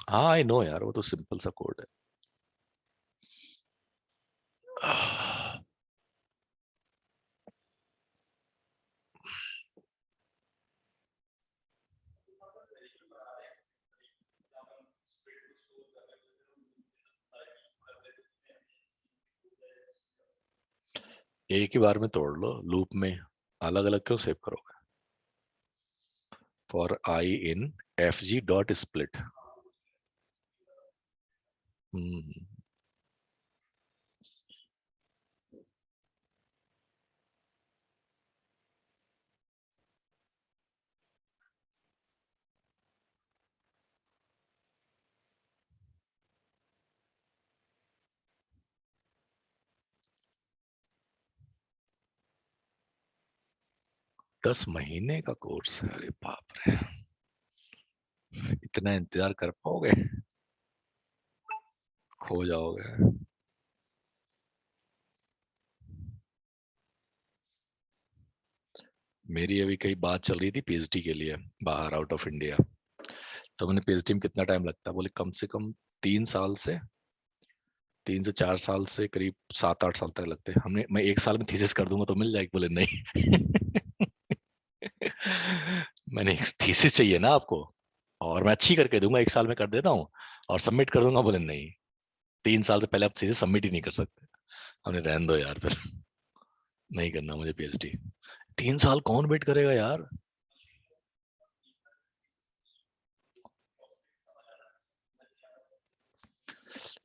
हाँ आई नो यार, वो तो सिंपल सा कोड है। एक ही बार में तोड़ लो, लूप में अलग अलग क्यों सेव करोगे। For I in F G dot split. 10 महीने का कोर्स है, अरे बाप रे, इतना इंतजार कर पाओगे, खो जाओगे। मेरी अभी कई बात चल रही थी पीएचडी के लिए बाहर, आउट ऑफ इंडिया। तो मैंने पीएचडी में कितना टाइम लगता है, बोले कम से कम 3 साल से 3 से 4 साल से करीब 7-8 साल तक लगते हैं। हमने, मैं 1 साल में थीसिस कर दूंगा तो मिल जाएगी, बोले नहीं। मैंने एक थीसिस चाहिए ना आपको, और मैं अच्छी करके दूंगा, 1 साल में कर देता हूँ और सबमिट कर दूंगा, बोले नहीं 3 साल से पहले आप थीसिस सबमिट ही नहीं कर सकते। हमने रहने दो यार फिर, नहीं करना मुझे पीएचडी। 3 साल कौन वेट करेगा यार।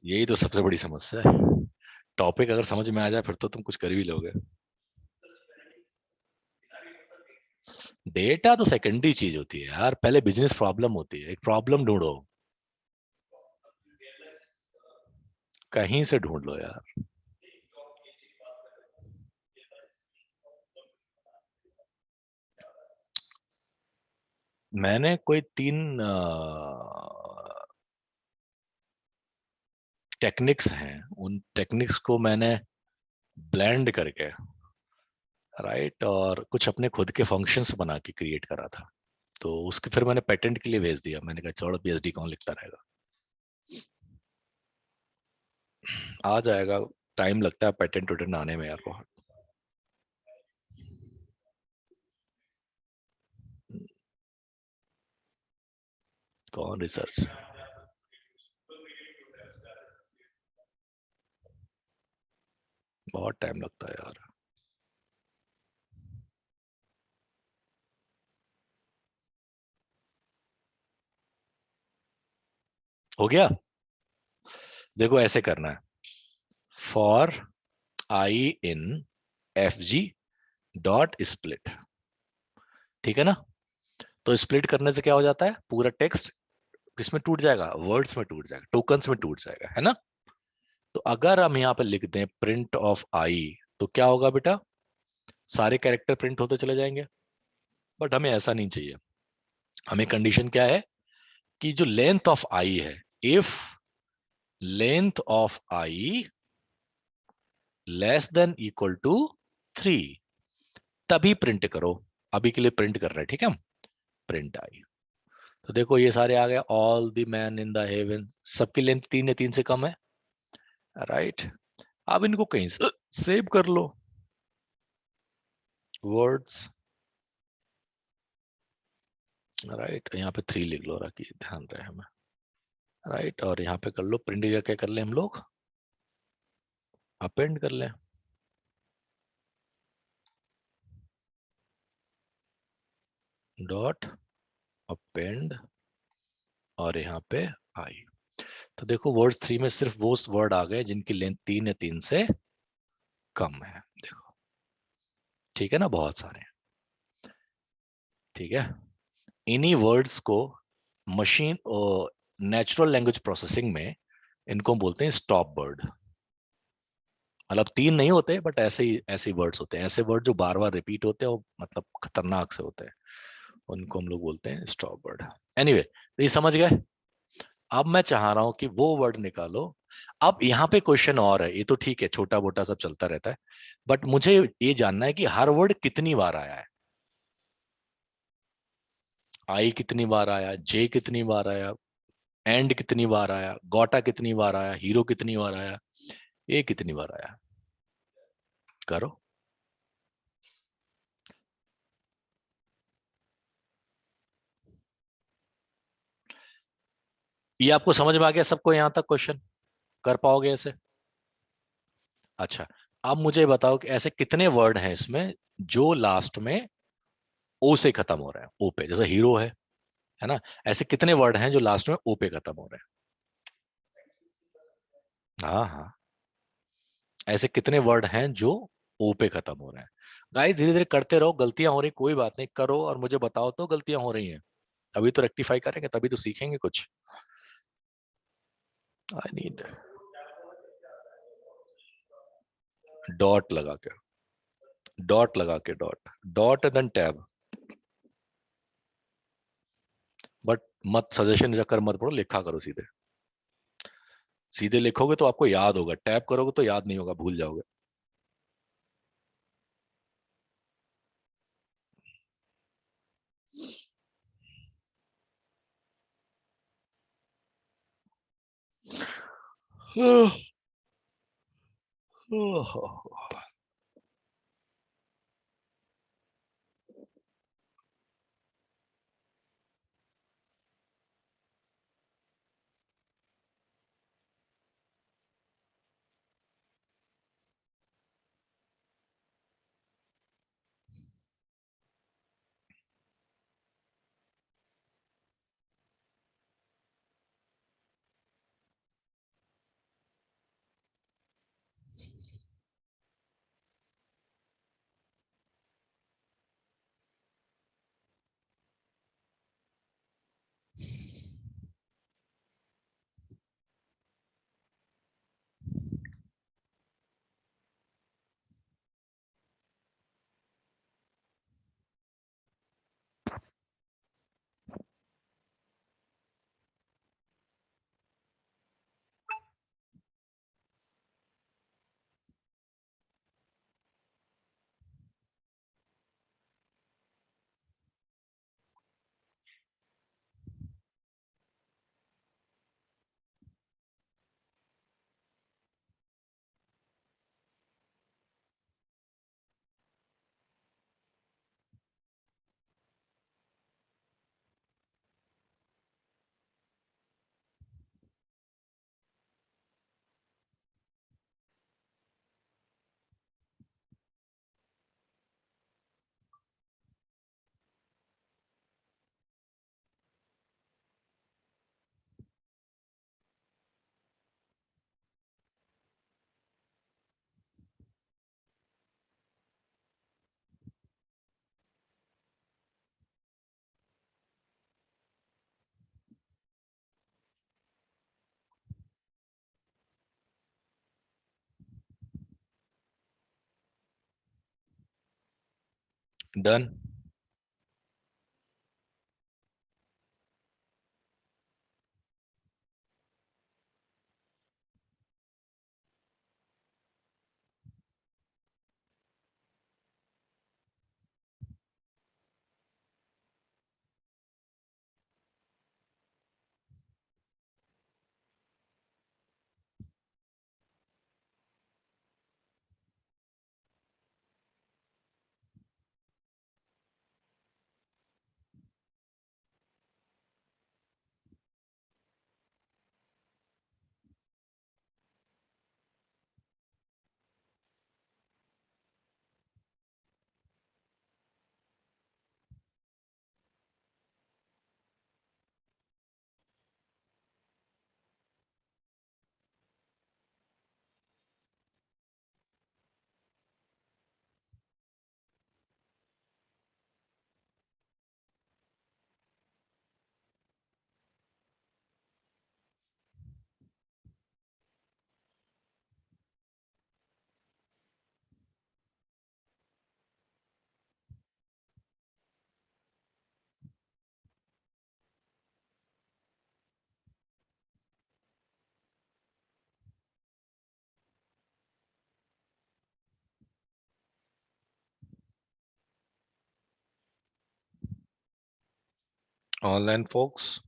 यही तो सबसे बड़ी समस्या है, टॉपिक अगर समझ में आ जाए फिर तो तुम कुछ कर भी लोगे। डेटा तो सेकेंडरी चीज होती है यार, पहले बिजनेस प्रॉब्लम होती है, एक प्रॉब्लम ढूंढो, कहीं से ढूंढ लो यार। मैंने कोई 3 टेक्निक्स हैं, उन टेक्निक्स को मैंने ब्लेंड करके राइट, और कुछ अपने खुद के फंक्शंस बना के क्रिएट करा था। तो उसके फिर मैंने पेटेंट के लिए भेज दिया, मैंने कहा छोड़ो पीएचडी कौन लिखता रहेगा। आ जाएगा, टाइम लगता है पेटेंट वेटेंट आने में यार बहुत। कौन रिसर्च, बहुत टाइम लगता है यार। हो गया, देखो ऐसे करना है, for I in F G dot split, ठीक है ना। तो स्प्लिट करने से क्या हो जाता है, पूरा टेक्स्ट किसमें टूट जाएगा, वर्ड्स में टूट जाएगा, टोकन्स में टूट जाएगा, है ना। तो अगर हम यहाँ पे लिख दें प्रिंट ऑफ आई, तो क्या होगा बेटा, सारे कैरेक्टर प्रिंट होते चले जाएंगे। बट हमें ऐसा नहीं चाहिए, हमें कंडीशन क्या है कि जो लेंथ ऑफ आई है, if length of I less than equal to 3, तभी प्रिंट करो। अभी के लिए प्रिंट कर रहे हैं, ठीक है, प्रिंट आई। तो देखो ये सारे आ गए, all the man in the haven, सबकी लेंथ 3 या 3 से कम है, राइट। अब इनको कहीं सेव कर लो, वर्ड्स, राइट, यहाँ पे 3 लिख लो, रखी ध्यान रहे हमें, राइट। और यहाँ पे कर लो प्रिंट, क्या कर ले हम लोग, अपेंड कर लें, डॉट अपेंड, और यहाँ पे आई। तो देखो वर्ड्स 3 में सिर्फ वो वर्ड आ गए जिनकी लेंथ 3 या 3 से कम है, देखो, ठीक है ना, बहुत सारे, ठीक है। इन्हीं वर्ड्स को मशीन और नेचुरल लैंग्वेज प्रोसेसिंग में इनको बोलते हैं स्टॉप वर्ड। मतलब 3 नहीं होते, बट ऐसे वर्ड्स होते हैं, ऐसे वर्ड जो बार बार रिपीट होते हैं और मतलब खतरनाक से होते हैं, उनको हम लोग बोलते हैं स्टॉप वर्ड। एनीवे, तो ये समझ गए। अब मैं चाह रहा हूं कि वो वर्ड निकालो। अब यहाँ पे क्वेश्चन और है, ये तो ठीक है, छोटा मोटा सब चलता रहता है, बट मुझे ये जानना है कि हर वर्ड कितनी बार आया है। आई कितनी बार आया, जे कितनी बार आया, एंड कितनी बार आया, गोटा कितनी बार आया, हीरो कितनी बार आया, ये कितनी बार आया, करो। ये आपको समझ में आ गया सबको, यहां तक क्वेश्चन कर पाओगे ऐसे? अच्छा, अब मुझे बताओ कि ऐसे कितने वर्ड हैं इसमें जो लास्ट में ओ से खत्म हो रहे हैं, ओ पे, जैसे हीरो है ना, ऐसे कितने वर्ड हैं जो लास्ट में ओ पे खत्म हो रहे हैं? हाँ हाँ, ऐसे कितने वर्ड हैं जो ओ पे खत्म हो रहे हैं? गाइस धीरे धीरे करते रहो, गलतियां हो रही कोई बात नहीं, करो और मुझे बताओ तो गलतियां हो रही हैं, अभी तो रेक्टिफाई करेंगे, तभी तो सीखेंगे कुछ। आई नीड डॉट लगा के, डॉट लगा के, dot dot and then tab. But मत सजेशन चक्कर मत पड़ो, लिखा करो सीधे, सीधे लिखोगे तो आपको याद होगा, टैप करोगे तो याद नहीं होगा, भूल जाओगे। Done. Online folks.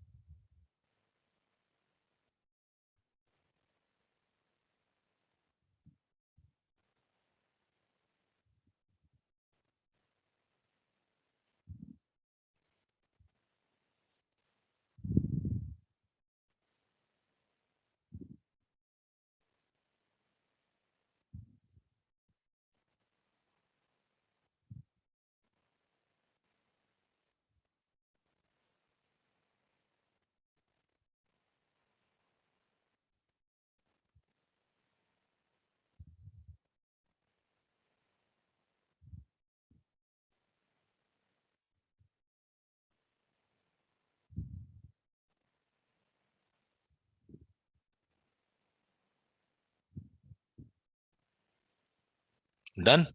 Done.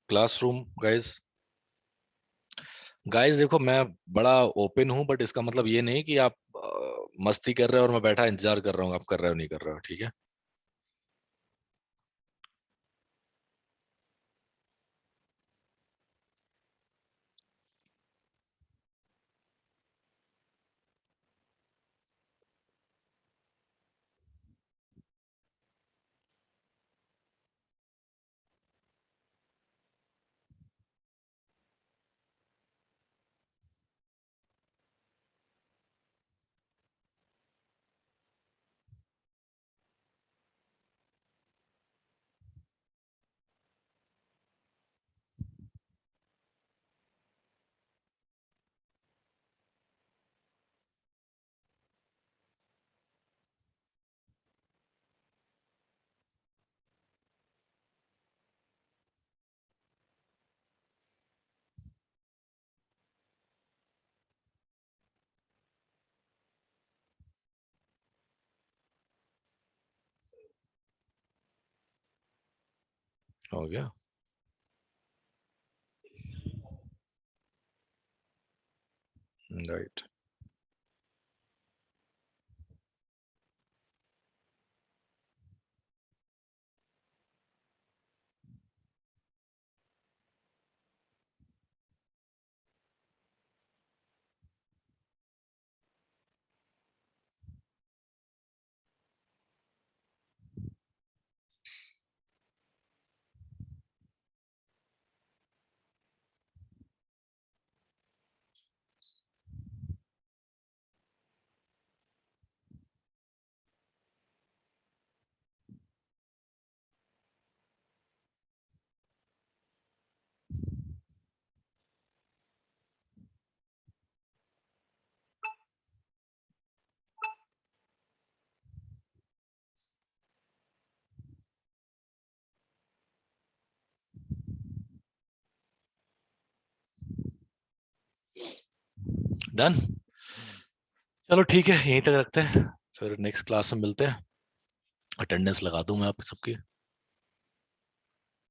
Classroom guys देखो मैं बड़ा ओपन हूं, बट इसका मतलब ये नहीं कि आप मस्ती कर रहे हो और मैं बैठा इंतजार कर रहा हूँ आप कर रहे हो नहीं कर रहे हो, ठीक है? हो गया। राइट। डन। चलो ठीक है, यहीं तक रखते हैं, फिर नेक्स्ट क्लास में मिलते हैं। अटेंडेंस लगा दूं मैं आप सबकी।